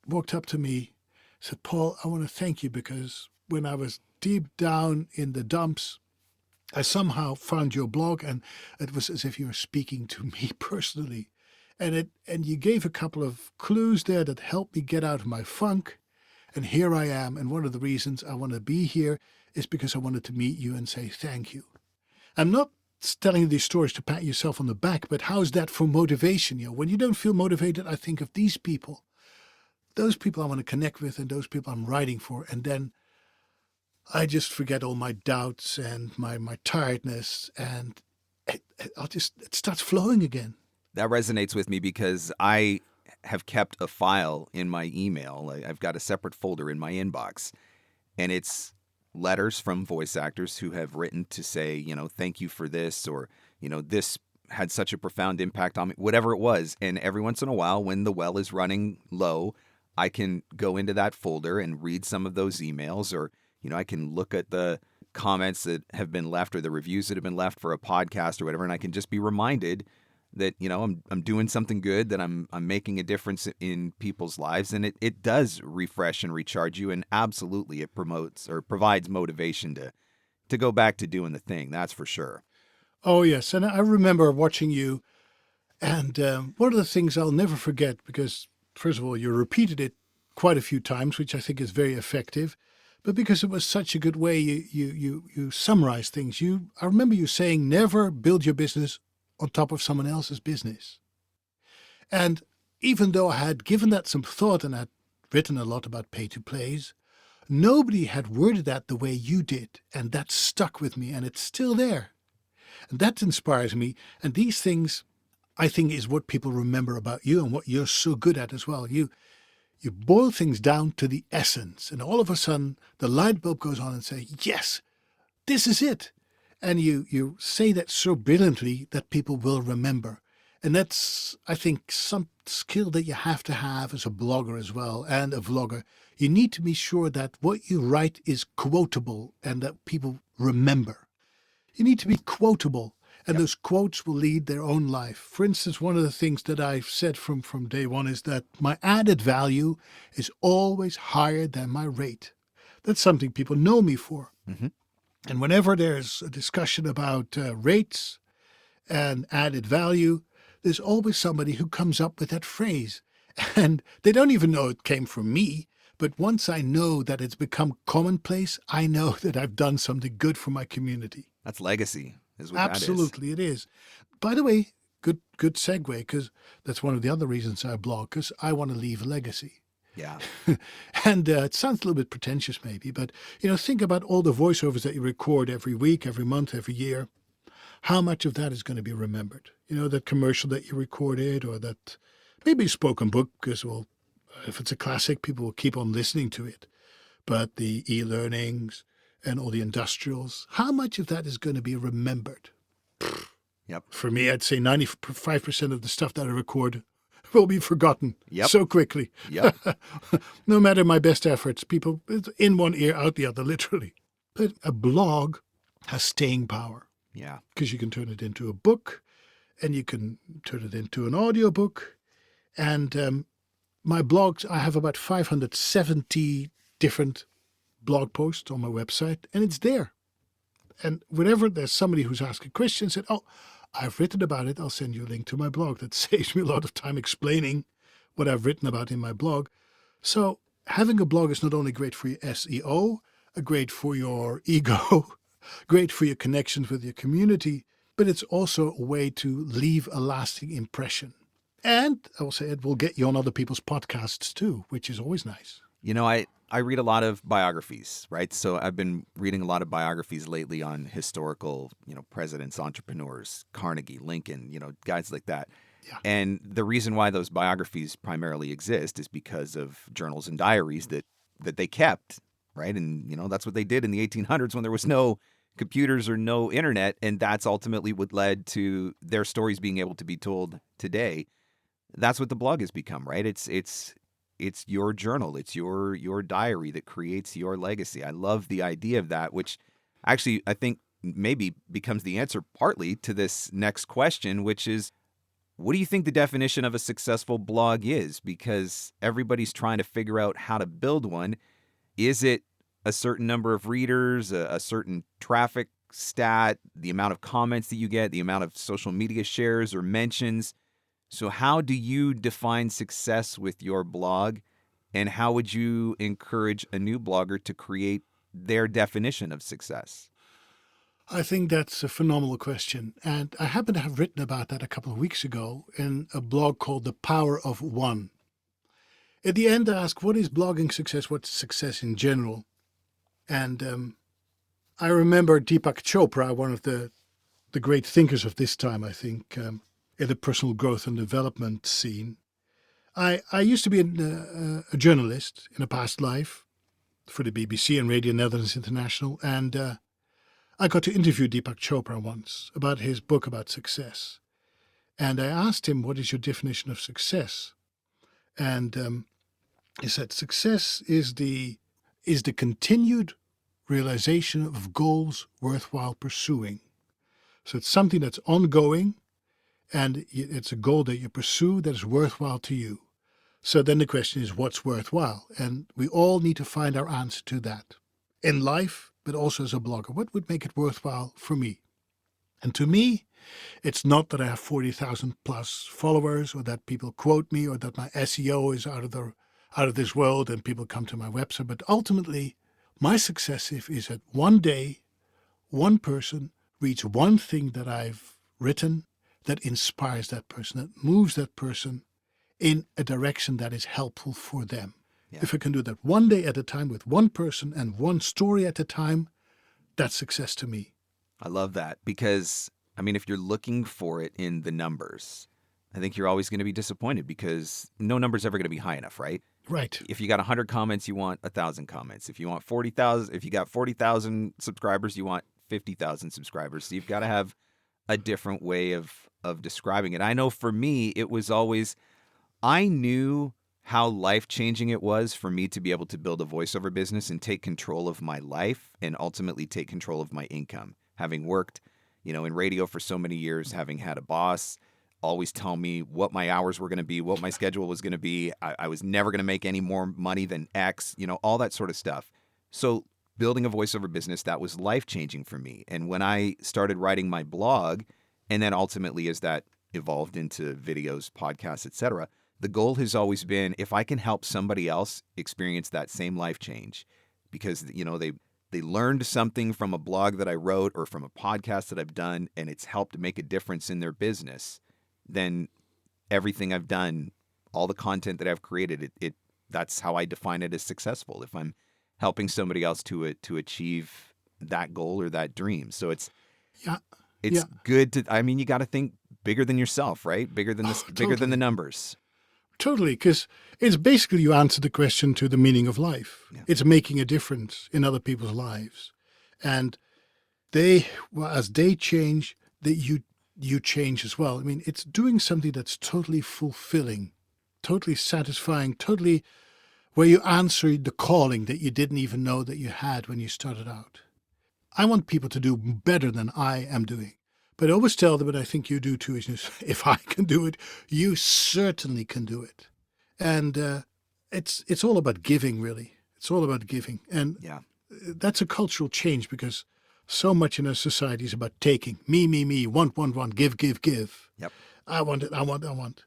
walked up to me, said, Paul, I want to thank you because when I was deep down in the dumps, I somehow found your blog, and it was as if you were speaking to me personally. And you gave a couple of clues there that helped me get out of my funk. And here I am. And one of the reasons I want to be here is because I wanted to meet you and say thank you. I'm not telling you these stories to pat yourself on the back, but how's that for motivation? When you don't feel motivated, I think of these people. Those people I want to connect with and those people I'm writing for. And then I just forget all my doubts and my tiredness, and it starts flowing again. That resonates with me because I have kept a file in my email. I've got a separate folder in my inbox, and it's letters from voice actors who have written to say, thank you for this, or, this had such a profound impact on me, whatever it was. And every once in a while, when the well is running low, I can go into that folder and read some of those emails, or, I can look at the comments that have been left or the reviews that have been left for a podcast or whatever, and I can just be reminded that, I'm doing something good, that I'm making a difference in people's lives. And it does refresh and recharge you. And absolutely it promotes or provides motivation to go back to doing the thing. That's for sure. Oh, yes. And I remember watching you. And one of the things I'll never forget, because first of all, you repeated it quite a few times, which I think is very effective. But because it was such a good way you summarize things. I remember you saying, never build your business on top of someone else's business. And even though I had given that some thought and had written a lot about pay-to-plays, nobody had worded that the way you did. And that stuck with me, and it's still there. And that inspires me. And these things, I think, is what people remember about you and what you're so good at as well. You boil things down to the essence, and all of a sudden the light bulb goes on and say, yes, this is it. And you say that so brilliantly that people will remember. And that's, I think, some skill that you have to have as a blogger as well, and a vlogger. You need to be sure that what you write is quotable and that people remember. You need to be quotable, and those quotes will lead their own life. For instance, one of the things that I've said from day one is that my added value is always higher than my rate. That's something people know me for. Mm-hmm. And whenever there's a discussion about rates and added value, there's always somebody who comes up with that phrase. And they don't even know it came from me. But once I know that it's become commonplace, I know that I've done something good for my community. That's legacy, is what Absolutely, it is. By the way, good segue, because that's one of the other reasons I blog, because I want to leave a legacy. Yeah. And it sounds a little bit pretentious maybe, but, think about all the voiceovers that you record every week, every month, every year. How much of that is going to be remembered? That commercial that you recorded, or that maybe spoken book, because, well, if it's a classic, people will keep on listening to it. But the e-learnings and all the industrials, how much of that is going to be remembered? Yep. For me, I'd say 95% of the stuff that I record will be forgotten so quickly. Yep. No matter my best efforts, people, it's in one ear, out the other, literally. But a blog has staying power. Yeah. Because you can turn it into a book, and you can turn it into an audiobook. And my blogs, I have about 570 different blog posts on my website, and it's there. And whenever there's somebody who's asking questions, said, oh, I've written about it, I'll send you a link to my blog. That saves me a lot of time explaining what I've written about in my blog. So having a blog is not only great for your SEO, great for your ego, great for your connections with your community, but it's also a way to leave a lasting impression. And I will say it will get you on other people's podcasts too, which is always nice. I read a lot of biographies, right? So I've been reading a lot of biographies lately on historical, presidents, entrepreneurs, Carnegie, Lincoln, guys like that. Yeah. And the reason why those biographies primarily exist is because of journals and diaries that they kept, right? And, that's what they did in the 1800s when there was no computers or no internet. And that's ultimately what led to their stories being able to be told today. That's what the blog has become, right? It's your journal. It's your diary that creates your legacy. I love the idea of that, which actually I think maybe becomes the answer partly to this next question, which is, what do you think the definition of a successful blog is? Because everybody's trying to figure out how to build one. Is it a certain number of readers, a certain traffic stat, the amount of comments that you get, the amount of social media shares or mentions. So how do you define success with your blog? And how would you encourage a new blogger to create their definition of success? I think that's a phenomenal question. And I happen to have written about that a couple of weeks ago in a blog called The Power of One. At the end, I ask, what is blogging success? What's success in general? And I remember Deepak Chopra, one of the great thinkers of this time, I think, in the personal growth and development scene. I used to be a journalist in a past life for the BBC and Radio Netherlands International, and I got to interview Deepak Chopra once about his book about success. And I asked him, what is your definition of success? And he said, success is the continued realization of goals worthwhile pursuing. So it's something that's ongoing, and it's a goal that you pursue that is worthwhile to you. So then the question is, what's worthwhile? And we all need to find our answer to that in life, but also as a blogger. What would make it worthwhile for me? And to me, it's not that I have 40,000 plus followers, or that people quote me, or that my SEO is out of this world and people come to my website. But ultimately, my success is that one day, one person reads one thing that I've written that inspires that person, that moves that person in a direction that is helpful for them. Yeah. If I can do that one day at a time with one person and one story at a time, that's success to me. I love that because, I mean, if you're looking for it in the numbers, I think you're always going to be disappointed because no number's ever going to be high enough, right? Right. If you got 100 comments, you want 1,000 comments. If you want 40,000, if you got 40,000 subscribers, you want 50,000 subscribers. So you've got to have a different way of describing it. I know for me, it was always, I knew how life-changing it was for me to be able to build a voiceover business and take control of my life and ultimately take control of my income. Having worked, in radio for so many years, having had a boss always tell me what my hours were going to be, what my schedule was going to be. I was never going to make any more money than X, all that sort of stuff. So building a voiceover business, that was life-changing for me. And when I started writing my blog, and then ultimately as that evolved into videos, podcasts, etc., the goal has always been, if I can help somebody else experience that same life change, because, they learned something from a blog that I wrote or from a podcast that I've done, and it's helped make a difference in their business, then everything I've done, all the content that I've created, that's how I define it as successful. If I'm helping somebody else to achieve that goal or that dream. So it's good to, you got to think bigger than yourself, right? Bigger than bigger than the numbers. Totally, because it's basically you answer the question to the meaning of life. Yeah. It's making a difference in other people's lives. And as they change, you change as well. It's doing something that's totally fulfilling, totally satisfying, totally where you answer the calling that you didn't even know that you had when you started out. I want people to do better than I am doing. But I always tell them, and I think you do too, is if I can do it, you certainly can do it. And it's all about giving, really. It's all about giving. And that's a cultural change because so much in our society is about taking. Me, want, give. Yep. I want it, I want.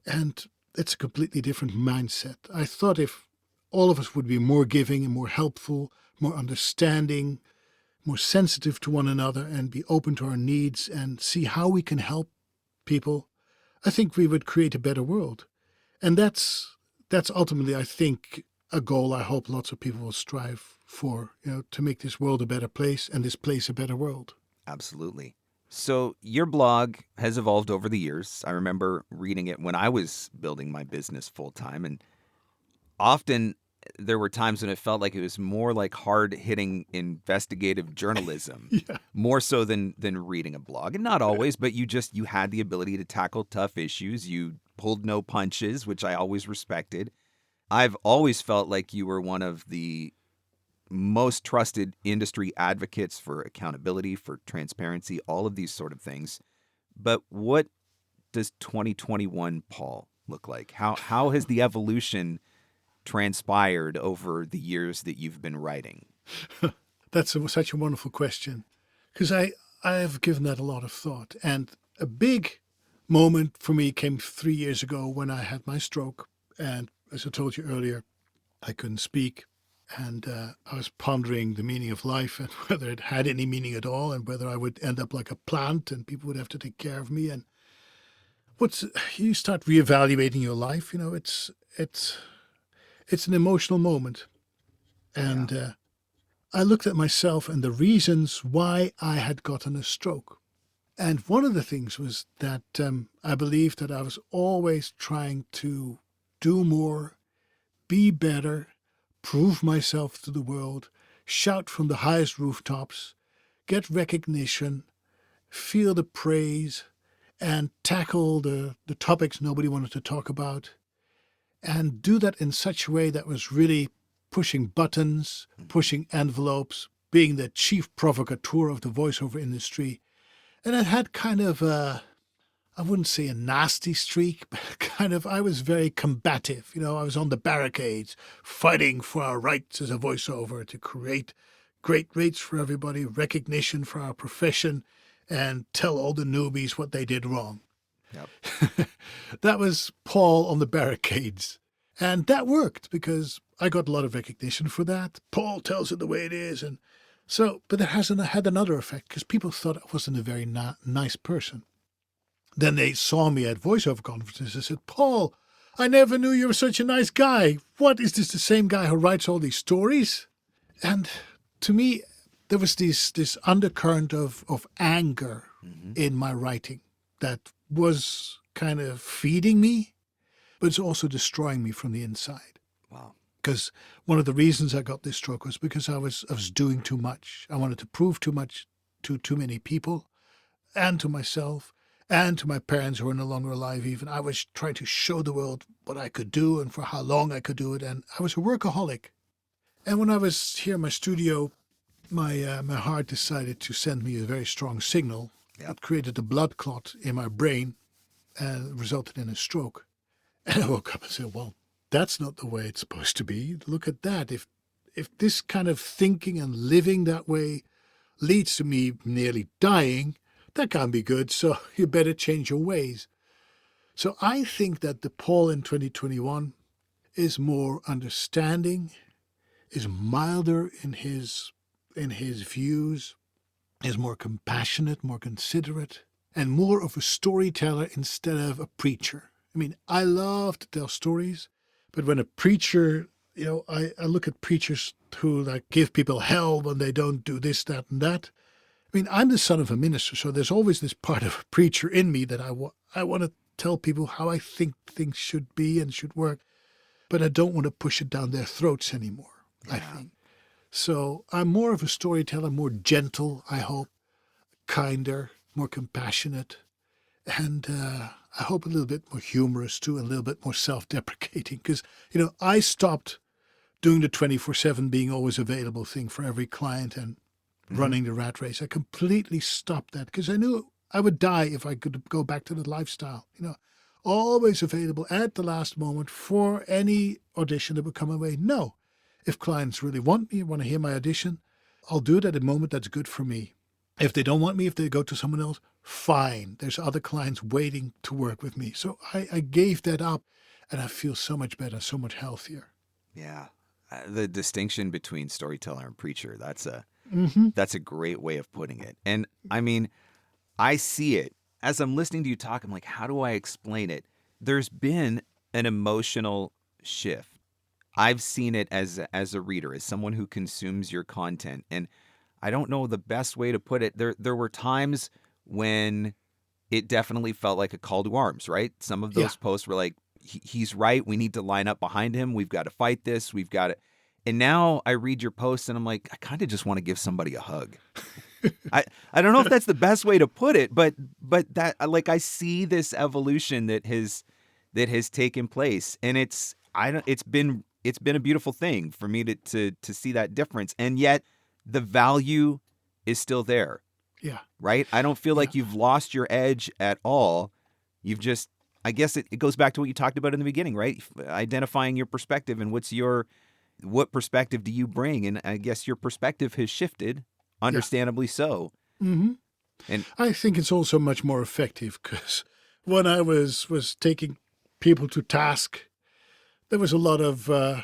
And it's a completely different mindset. I thought if all of us would be more giving and more helpful, more understanding, more sensitive to one another and be open to our needs and see how we can help people, I think we would create a better world. And that's ultimately, I think, a goal I hope lots of people will strive for, to make this world a better place and this place a better world. Absolutely. So your blog has evolved over the years. I remember reading it when I was building my business full time, and often there were times when it felt like it was more like hard-hitting investigative journalism, more so than reading a blog. And not always, but you had the ability to tackle tough issues. You pulled no punches, which I always respected. I've always felt like you were one of the most trusted industry advocates for accountability, for transparency, all of these sort of things. But what does 2021 Paul look like? How has the evolution transpired over the years that you've been writing? That's such a wonderful question. because I have given that a lot of thought. And a big moment for me came 3 years ago when I had my stroke. And as I told you earlier, I couldn't speak. And I was pondering the meaning of life and whether it had any meaning at all, and whether I would end up like a plant and people would have to take care of me. And you start reevaluating your life. You know, it's an emotional moment. And I looked at myself and the reasons why I had gotten a stroke. And one of the things was that I believed that I was always trying to do more, be better, prove myself to the world, shout from the highest rooftops, get recognition, feel the praise, and tackle the topics nobody wanted to talk about, and do that in such a way that was really pushing buttons, pushing envelopes, being the chief provocateur of the voiceover industry. And it had kind of I wouldn't say a nasty streak, but I was very combative. You know, I was on the barricades fighting for our rights as a voiceover to create great rates for everybody, recognition for our profession, and tell all the newbies what they did wrong. Yep. That was Paul on the barricades. And that worked because I got a lot of recognition for that. Paul tells it the way it is. And so, but it had another effect because people thought I wasn't a very nice person. Then they saw me at voiceover conferences and said, Paul, I never knew you were such a nice guy. What, is this the same guy who writes all these stories? And to me, there was this undercurrent of anger in my writing that was kind of feeding me, but it's also destroying me from the inside. Wow. Because one of the reasons I got this stroke was because I was doing too much. I wanted to prove too much to too many people and to myself and to my parents who are no longer alive even. I was trying to show the world what I could do and for how long I could do it. And I was a workaholic. And when I was here in my studio, my heart decided to send me a very strong signal. Yep. It created a blood clot in my brain and resulted in a stroke. And I woke up and said, well, that's not the way it's supposed to be. Look at that. If this kind of thinking and living that way leads to me nearly dying, that can't be good. So you better change your ways. So I think that the Paul in 2021 is more understanding, is milder in his views, is more compassionate, more considerate, and more of a storyteller instead of a preacher. I mean, I love to tell stories, but when a preacher, you know, I look at preachers who like give people hell when they don't do this, that, and that. I mean, I'm the son of a minister, so there's always this part of a preacher in me that I want to tell people how I think things should be and should work, but I don't want to push it down their throats anymore, I think. So I'm more of a storyteller, more gentle, I hope, kinder, more compassionate, and I hope a little bit more humorous too, and a little bit more self-deprecating, because, you know, I stopped doing the 24/7 being always available thing for every client and running the rat race. I completely stopped that because I knew I would die if I could go back to the lifestyle, you know, always available at the last moment for any audition that would come away. No, if clients really want me, want to hear my audition, I'll do it at a moment that's good for me. If they don't want me, if they go to someone else, fine. There's other clients waiting to work with me. So I gave that up and I feel so much better, so much healthier. Yeah. The distinction between storyteller and preacher, that's a great way of putting it. And I mean, I see it. As I'm listening to you talk, I'm like, how do I explain it? There's been an emotional shift. I've seen it as a reader, as someone who consumes your content. And I don't know the best way to put it. There were times when it definitely felt like a call to arms, right? Some of those posts were like, he's right. We need to line up behind him. We've got to fight this. We've got to. And now I read your posts and I'm like, I kind of just want to give somebody a hug. I don't know if that's the best way to put it, but that, like, I see this evolution that has taken place, and it's been a beautiful thing for me to see that difference, and yet the value is still there. Yeah. Right? I don't feel like you've lost your edge at all. You've just, I guess it goes back to what you talked about in the beginning, right? Identifying your perspective and what perspective do you bring? And I guess your perspective has shifted, understandably so. Hmm. And I think it's also much more effective because when I was taking people to task, there was a lot of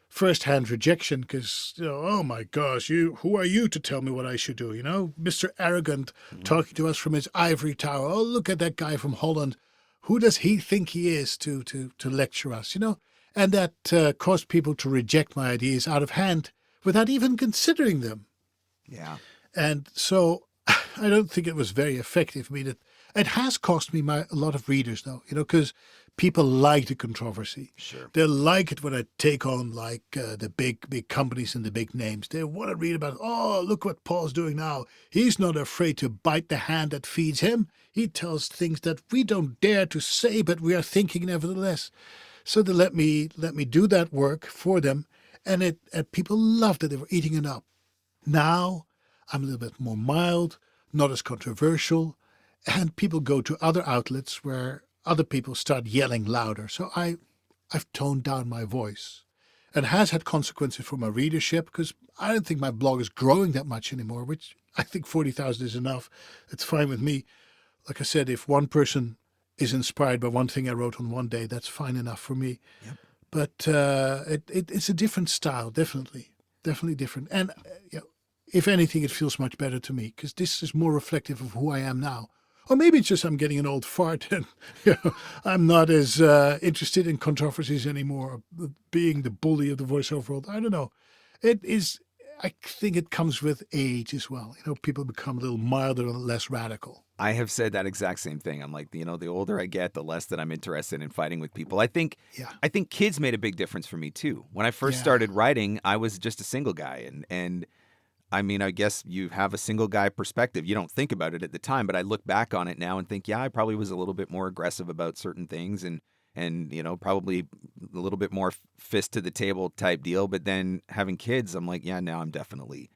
first-hand rejection because, oh my gosh, who are you to tell me what I should do? Mr. Arrogant talking to us from his ivory tower. Oh, look at that guy from Holland. Who does he think he is to lecture us? And that caused people to reject my ideas out of hand without even considering them. yeah. And so I don't think it was very effective. I mean, it has cost me a lot of readers, though, because people like the controversy. Sure. They like it when I take on like the big companies and the big names. They want to read about, oh, look what Paul's doing now. He's not afraid to bite the hand that feeds him. He tells things that we don't dare to say, but we are thinking nevertheless. So they let me do that work for them, and people loved it. They were eating it up. Now I'm a little bit more mild, not as controversial, and people go to other outlets where other people start yelling louder. So I've toned down my voice. And it has had consequences for my readership because I don't think my blog is growing that much anymore, which I think 40,000 is enough. It's fine with me. Like I said, if one person is inspired by one thing I wrote on one day, that's fine enough for me. Yep. But it's a different style, definitely different. And if anything, it feels much better to me because this is more reflective of who I am now. Or maybe it's just I'm getting an old fart and I'm not as interested in controversies anymore, being the bully of the voiceover world. I don't know. I think it comes with age as well. People become a little milder and less radical. I have said that exact same thing. I'm like, the older I get, the less that I'm interested in fighting with people. I think kids made a big difference for me too. When I first started writing, I was just a single guy, and I mean, I guess you have a single guy perspective. You don't think about it at the time, but I look back on it now and think, I probably was a little bit more aggressive about certain things and probably a little bit more fist to the table type deal. But then having kids, I'm like, now I'm definitely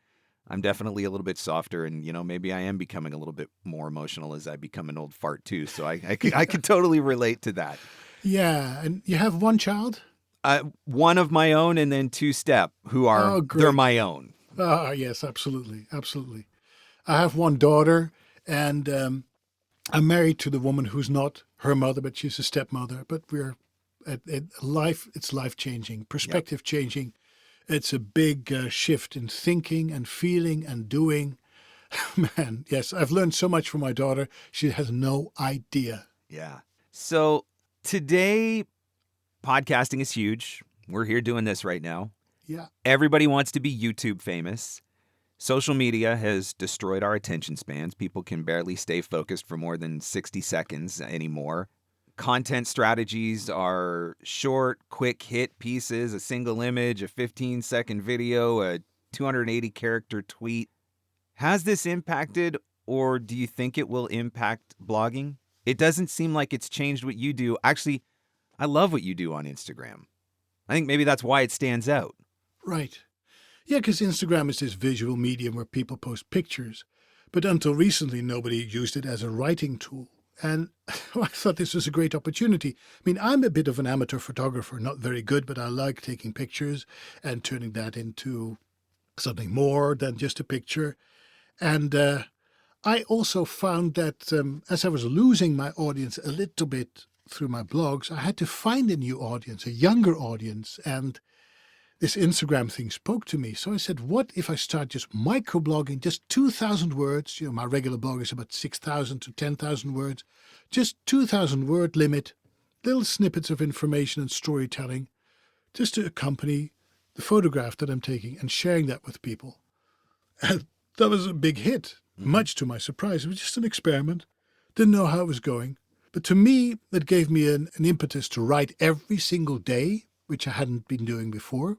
a little bit softer, and maybe I am becoming a little bit more emotional as I become an old fart too. So I could totally relate to that. Yeah, and you have one child? One of my own, and then two step who are they're my own. Yes, absolutely. I have one daughter, and I'm married to the woman who's not her mother, but she's a stepmother. But we're it's life changing, perspective changing. It's a big shift in thinking and feeling and doing. Man, yes, I've learned so much from my daughter. She has no idea. Yeah. So today, podcasting is huge. We're here doing this right now. Yeah. Everybody wants to be YouTube famous. Social media has destroyed our attention spans. People can barely stay focused for more than 60 seconds anymore. Content strategies are short, quick hit pieces, a single image, a 15-second video, a 280-character tweet. Has this impacted, or do you think it will impact blogging? It doesn't seem like it's changed what you do. Actually, I love what you do on Instagram. I think maybe that's why it stands out. Right. Yeah, because Instagram is this visual medium where people post pictures. But until recently, nobody used it as a writing tool. And I thought this was a great opportunity. I mean, I'm a bit of an amateur photographer, not very good, but I like taking pictures and turning that into something more than just a picture. And I also found that as I was losing my audience a little bit through my blogs, I had to find a new audience, a younger audience. And this Instagram thing spoke to me. So I said, what if I start just microblogging, just 2,000 words? My regular blog is about 6,000 to 10,000 words. Just 2,000 word limit, little snippets of information and storytelling, just to accompany the photograph that I'm taking and sharing that with people. And that was a big hit, much to my surprise. It was just an experiment. Didn't know how it was going. But to me, it gave me an impetus to write every single day, which I hadn't been doing before.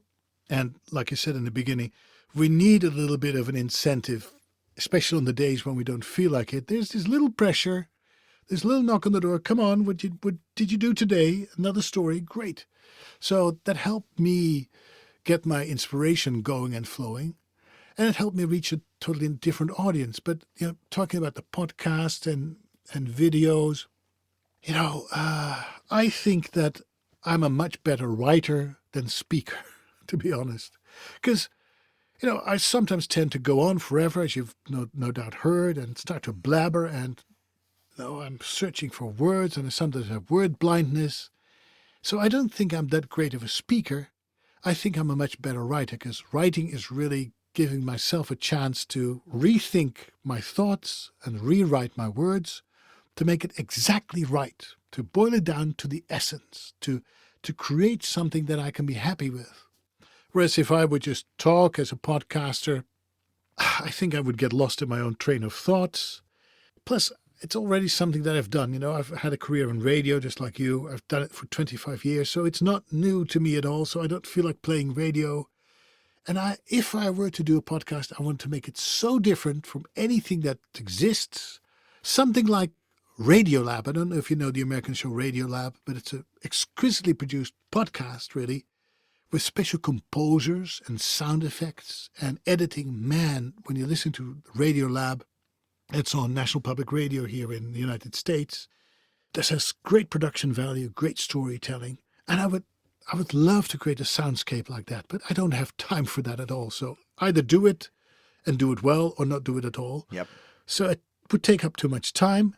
And like I said in the beginning, we need a little bit of an incentive, especially on the days when we don't feel like it. There's this little pressure, this little knock on the door. Come on, what did you do today? Another story, great. So that helped me get my inspiration going and flowing. And it helped me reach a totally different audience. But, talking about the podcast and videos, I think that I'm a much better writer than speaker, to be honest. Because, I sometimes tend to go on forever, as you've no doubt heard, and start to blabber, and I'm searching for words, and I sometimes have word blindness. So I don't think I'm that great of a speaker. I think I'm a much better writer, because writing is really giving myself a chance to rethink my thoughts and rewrite my words to make it exactly right, to boil it down to the essence, to create something that I can be happy with. Whereas if I would just talk as a podcaster, I think I would get lost in my own train of thoughts. Plus, it's already something that I've done. I've had a career in radio just like you. I've done it for 25 years, so it's not new to me at all. So I don't feel like playing radio. And if I were to do a podcast, I want to make it so different from anything that exists. Something like Radiolab. I don't know if you know the American show Radiolab, but it's an exquisitely produced podcast, really, with special composers and sound effects and editing. Man, when you listen to Radiolab, it's on National Public Radio here in the United States. This has great production value, great storytelling, and I would love to create a soundscape like that, but I don't have time for that at all. So either do it and do it well, or not do it at all. Yep. So it would take up too much time.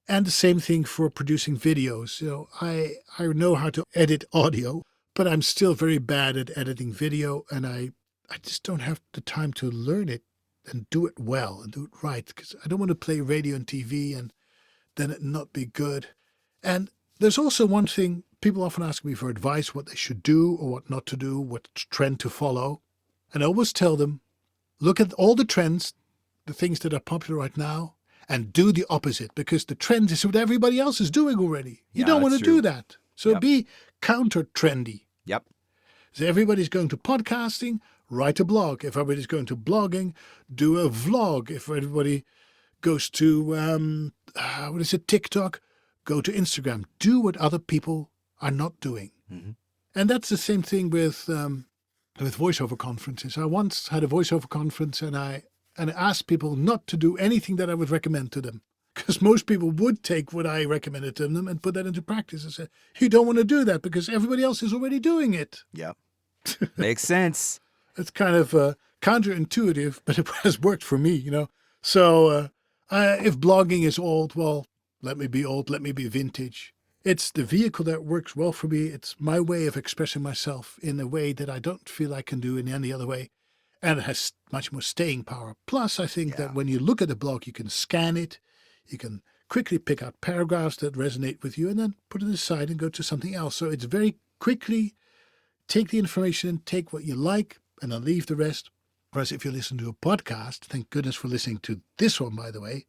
And the same thing for producing videos. I know how to edit audio, but I'm still very bad at editing video, and I just don't have the time to learn it and do it well and do it right, because I don't want to play radio and TV and then it not be good. And there's also one thing, people often ask me for advice, what they should do or what not to do, what trend to follow. And I always tell them, look at all the trends, the things that are popular right now, and do the opposite, because the trend is what everybody else is doing already. You don't want to do that. So be counter-trendy. Yep. So everybody's going to podcasting, write a blog. If everybody's going to blogging, do a vlog. If everybody goes to, TikTok, go to Instagram. Do what other people are not doing. Mm-hmm. And that's the same thing with voiceover conferences. I once had a voiceover conference, and I asked people not to do anything that I would recommend to them, because most people would take what I recommended to them and put that into practice. I said, you don't want to do that because everybody else is already doing it. Yep. Makes sense. It's kind of counterintuitive, but it has worked for me, So if blogging is old, well, let me be old, let me be vintage. It's the vehicle that works well for me. It's my way of expressing myself in a way that I don't feel I can do in any other way. And it has much more staying power. Plus, I think that when you look at a blog, you can scan it. You can quickly pick out paragraphs that resonate with you and then put it aside and go to something else. So it's very quickly take the information, take what you like, and then leave the rest. Whereas if you listen to a podcast, thank goodness for listening to this one, by the way,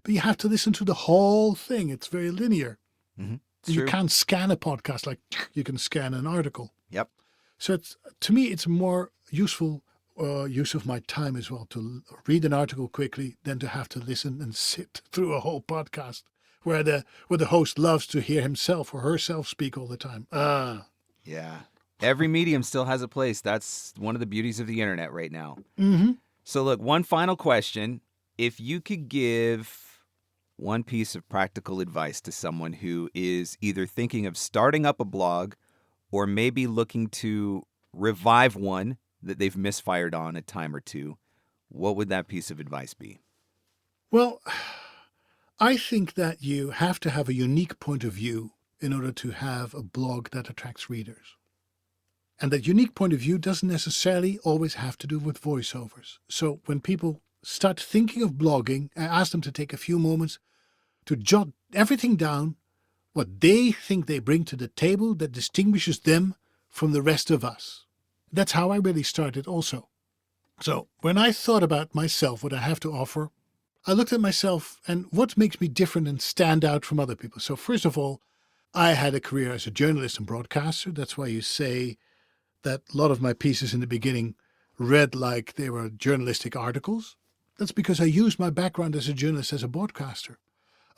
but you have to listen to the whole thing. It's very linear. Mm-hmm. You can't scan a podcast like you can scan an article. Yep. So to me, it's more useful use of my time as well to read an article quickly than to have to listen and sit through a whole podcast where the host loves to hear himself or herself speak all the time. Yeah. Every medium still has a place. That's one of the beauties of the internet right now. Mm-hmm. So look, one final question. If you could give one piece of practical advice to someone who is either thinking of starting up a blog or maybe looking to revive one that they've misfired on a time or two, what would that piece of advice be? Well, I think that you have to have a unique point of view in order to have a blog that attracts readers. And that unique point of view doesn't necessarily always have to do with voiceovers. So when people start thinking of blogging, I ask them to take a few moments to jot everything down, what they think they bring to the table that distinguishes them from the rest of us. That's how I really started also. So when I thought about myself, what I have to offer, I looked at myself and what makes me different and stand out from other people. So first of all, I had a career as a journalist and broadcaster. That's why you say that a lot of my pieces in the beginning read like they were journalistic articles. That's because I used my background as a journalist, as a broadcaster.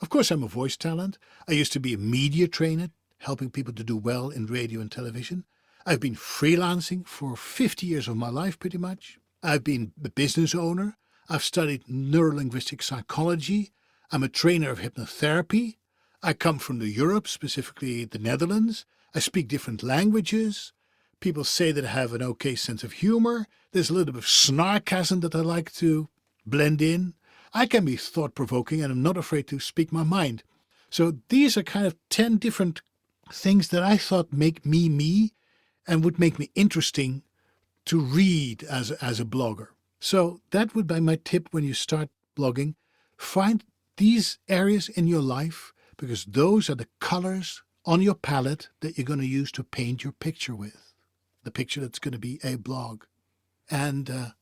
Of course, I'm a voice talent. I used to be a media trainer, helping people to do well in radio and television. I've been freelancing for 50 years of my life, pretty much. I've been a business owner. I've studied neurolinguistic psychology. I'm a trainer of hypnotherapy. I come from Europe, specifically the Netherlands. I speak different languages. People say that I have an okay sense of humor. There's a little bit of snarkasm that I like to blend in. I can be thought-provoking and I'm not afraid to speak my mind. So these are kind of 10 different things that I thought make me me and would make me interesting to read as a blogger. So that would be my tip when you start blogging. Find these areas in your life because those are the colors on your palette that you're going to use to paint your picture with. The picture that's going to be a blog. And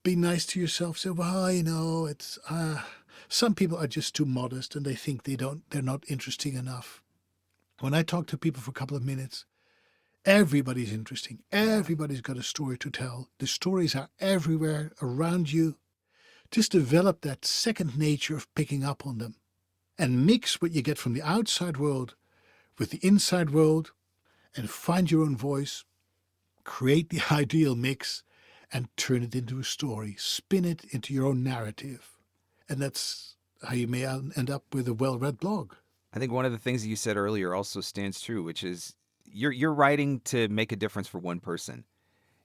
be nice to yourself. Say, well, it's some people are just too modest and they think they're not interesting enough. When I talk to people for a couple of minutes, everybody's interesting. Everybody's got a story to tell. The stories are everywhere around you. Just develop that second nature of picking up on them and mix what you get from the outside world with the inside world and find your own voice, create the ideal mix and turn it into a story, spin it into your own narrative. And that's how you may end up with a well-read blog. I think one of the things that you said earlier also stands true, which is you're writing to make a difference for one person.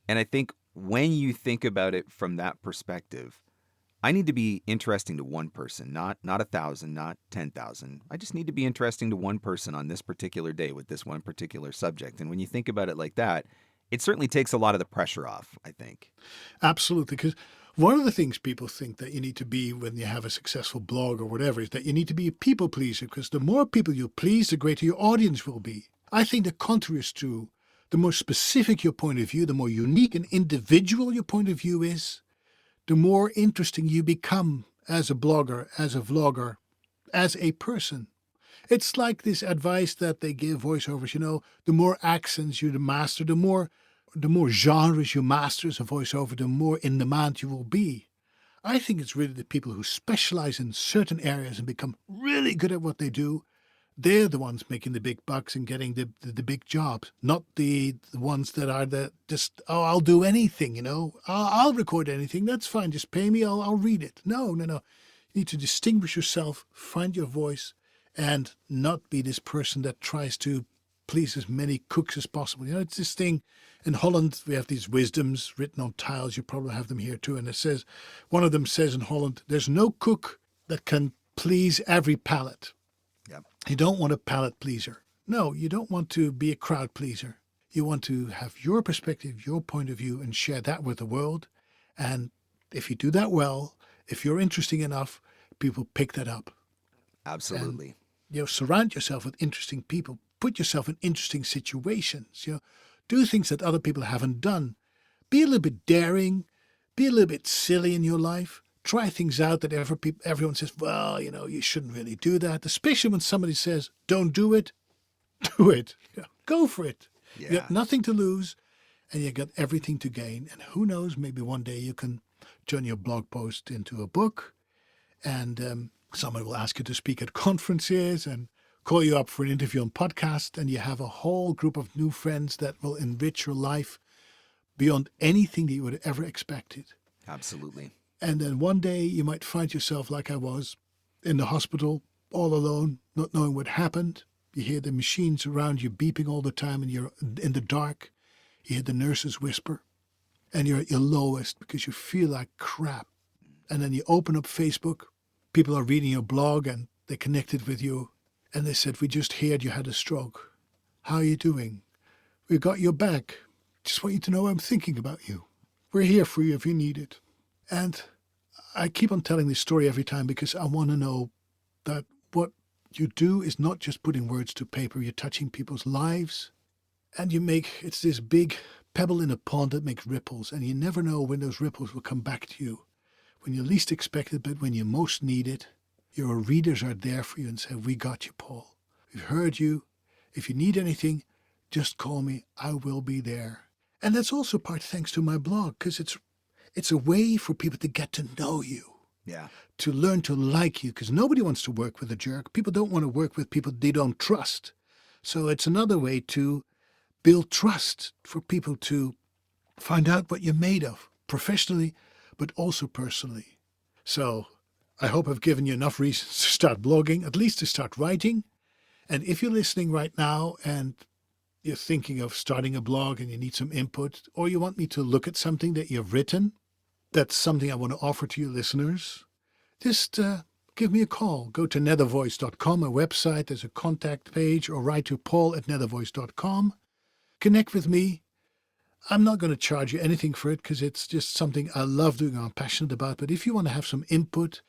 And I think when you think about it from that perspective, I need to be interesting to one person, not 1,000, not 10,000. I just need to be interesting to one person on this particular day with this one particular subject. And when you think about it like that, it certainly takes a lot of the pressure off, I think. Absolutely, because one of the things people think that you need to be when you have a successful blog or whatever is that you need to be a people pleaser, because the more people you please, the greater your audience will be. I think the contrary is true. The more specific your point of view, the more unique and individual your point of view is, the more interesting you become as a blogger, as a vlogger, as a person. It's like this advice that they give voiceovers, the more accents you master, the more genres you master as a voiceover, the more in demand you will be. I think it's really the people who specialize in certain areas and become really good at what they do. They're the ones making the big bucks and getting the big jobs, not the ones that are I'll do anything, I'll record anything. That's fine. Just pay me. I'll read it. No. You need to distinguish yourself, find your voice, and not be this person that tries to please as many cooks as possible. It's this thing in Holland, we have these wisdoms written on tiles. You probably have them here too. And one of them says in Holland, there's no cook that can please every palate. Yep. You don't want a palate pleaser. No, you don't want to be a crowd pleaser. You want to have your perspective, your point of view, and share that with the world. And if you do that well, if you're interesting enough, people pick that up. Absolutely. And, surround yourself with interesting people. Put yourself in interesting situations. Do things that other people haven't done. Be a little bit daring. Be a little bit silly in your life. Try things out that everyone says, well, you shouldn't really do that. Especially when somebody says, don't do it. Do it. Go for it. Yeah. You got nothing to lose and you got everything to gain. And who knows, maybe one day you can turn your blog post into a book and someone will ask you to speak at conferences and call you up for an interview on podcast, and you have a whole group of new friends that will enrich your life beyond anything that you would have ever expected. Absolutely. And then one day you might find yourself like I was in the hospital, all alone, not knowing what happened. You hear the machines around you beeping all the time and you're in the dark. You hear the nurses whisper and you're at your lowest because you feel like crap. And then you open up Facebook. People are reading your blog and they connected with you. And they said, we just heard you had a stroke. How are you doing? We got your back. Just want you to know I'm thinking about you. We're here for you if you need it. And I keep on telling this story every time because I want to know that what you do is not just putting words to paper. You're touching people's lives. And it's this big pebble in a pond that makes ripples. And you never know when those ripples will come back to you. When you least expect it, but when you most need it. Your readers are there for you and say, we got you, Paul. We've heard you. If you need anything, just call me. I will be there. And that's also part thanks to my blog, because it's a way for people to get to know you. Yeah. To learn to like you, because nobody wants to work with a jerk. People don't want to work with people they don't trust. So it's another way to build trust for people to find out what you're made of, professionally, but also personally. So I hope I've given you enough reasons to start blogging, at least to start writing. And if you're listening right now and you're thinking of starting a blog and you need some input, or you want me to look at something that you've written, that's something I want to offer to your listeners, just give me a call. Go to nethervoice.com, a website. There's a contact page, or write to paul@nethervoice.com. Connect with me. I'm not going to charge you anything for it because it's just something I love doing, I'm passionate about. But if you want to have some input,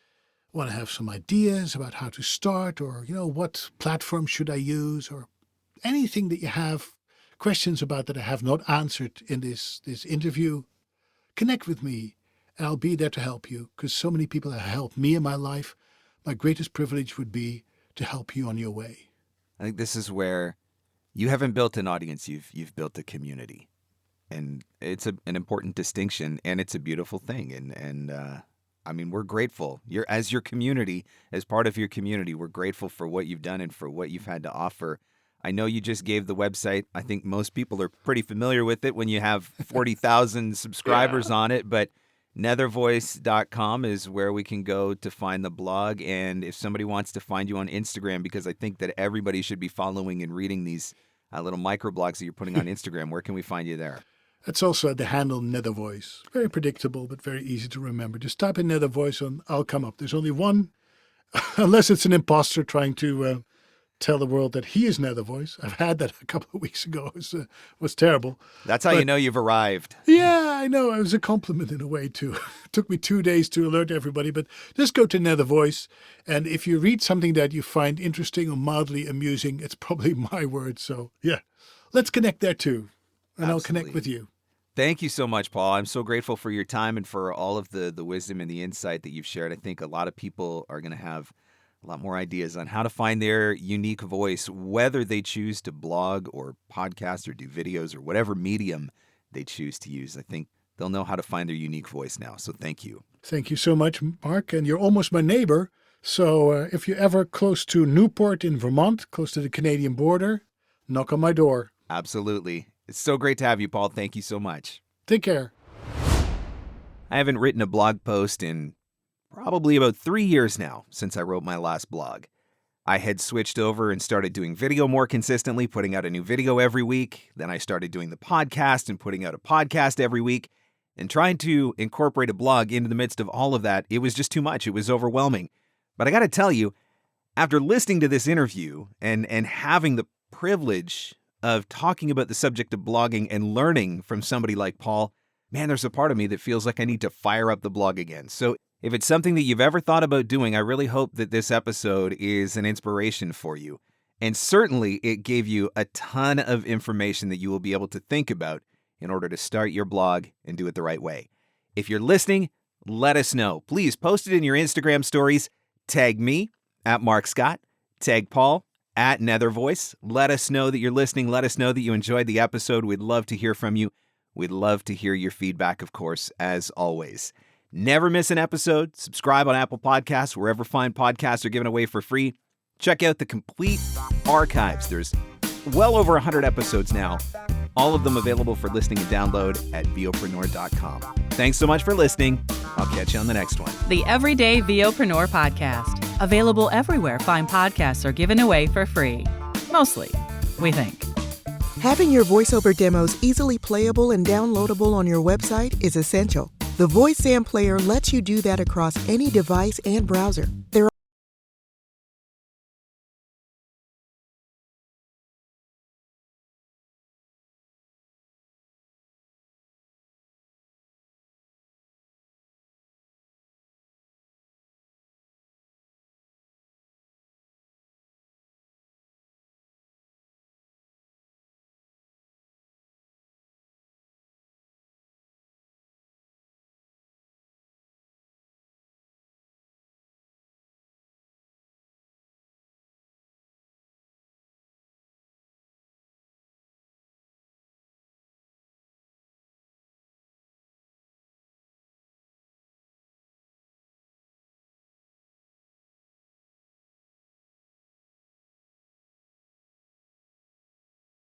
want to have some ideas about how to start, or, what platform should I use, or anything that you have questions about that I have not answered in this interview, connect with me and I'll be there to help you, because so many people have helped me in my life. My greatest privilege would be to help you on your way. I think this is where you haven't built an audience, you've built a community. And it's an important distinction, and it's a beautiful thing. And I mean, we're grateful. As your community, as part of your community, we're grateful for what you've done and for what you've had to offer. I know you just gave the website. I think most people are pretty familiar with it when you have 40,000 subscribers on it. But nethervoice.com is where we can go to find the blog. And if somebody wants to find you on Instagram, because I think that everybody should be following and reading these little microblogs that you're putting on Instagram, where can we find you there? That's also the handle Nethervoice. Very predictable, but very easy to remember. Just type in Nethervoice and I'll come up. There's only one, unless it's an imposter trying to tell the world that he is Nethervoice. I've had that a couple of weeks ago. It was terrible. That's how you know you've arrived. Yeah, I know. It was a compliment in a way, too. It took me 2 days to alert everybody, but just go to Nethervoice. And if you read something that you find interesting or mildly amusing, it's probably my word. So, yeah, let's connect there, too. And Absolutely. I'll connect with you. Thank you so much, Paul. I'm so grateful for your time and for all of the wisdom and the insight that you've shared. I think a lot of people are going to have a lot more ideas on how to find their unique voice, whether they choose to blog or podcast or do videos or whatever medium they choose to use. I think they'll know how to find their unique voice now. So thank you. Thank you so much, Mark. And you're almost my neighbor. So if you're ever close to Newport in Vermont, close to the Canadian border, knock on my door. Absolutely. It's so great to have you, Paul. Thank you so much. Take care. I haven't written a blog post in probably about 3 years now since I wrote my last blog. I had switched over and started doing video more consistently, putting out a new video every week. Then I started doing the podcast and putting out a podcast every week. And trying to incorporate a blog into the midst of all of that, it was just too much. It was overwhelming. But I got to tell you, after listening to this interview and having the privilege of talking about the subject of blogging and learning from somebody like Paul, man, there's a part of me that feels like I need to fire up the blog again. So if it's something that you've ever thought about doing, I really hope that this episode is an inspiration for you. And certainly it gave you a ton of information that you will be able to think about in order to start your blog and do it the right way. If you're listening, let us know. Please post it in your Instagram stories. Tag me at Mark Scott. Tag Paul at Nethervoice. Let us know that you're listening. Let us know that you enjoyed the episode. We'd love to hear from you. We'd love to hear your feedback, of course, as always. Never miss an episode. Subscribe on Apple Podcasts, wherever fine podcasts are given away for free. Check out the complete archives. There's well over 100 episodes now, all of them available for listening and download at VOpreneur.com. Thanks so much for listening. I'll catch you on the next one. The Everyday VOpreneur Podcast. Available everywhere fine podcasts are given away for free. Mostly, we think. Having your voiceover demos easily playable and downloadable on your website is essential. The VoiceAm Player lets you do that across any device and browser. There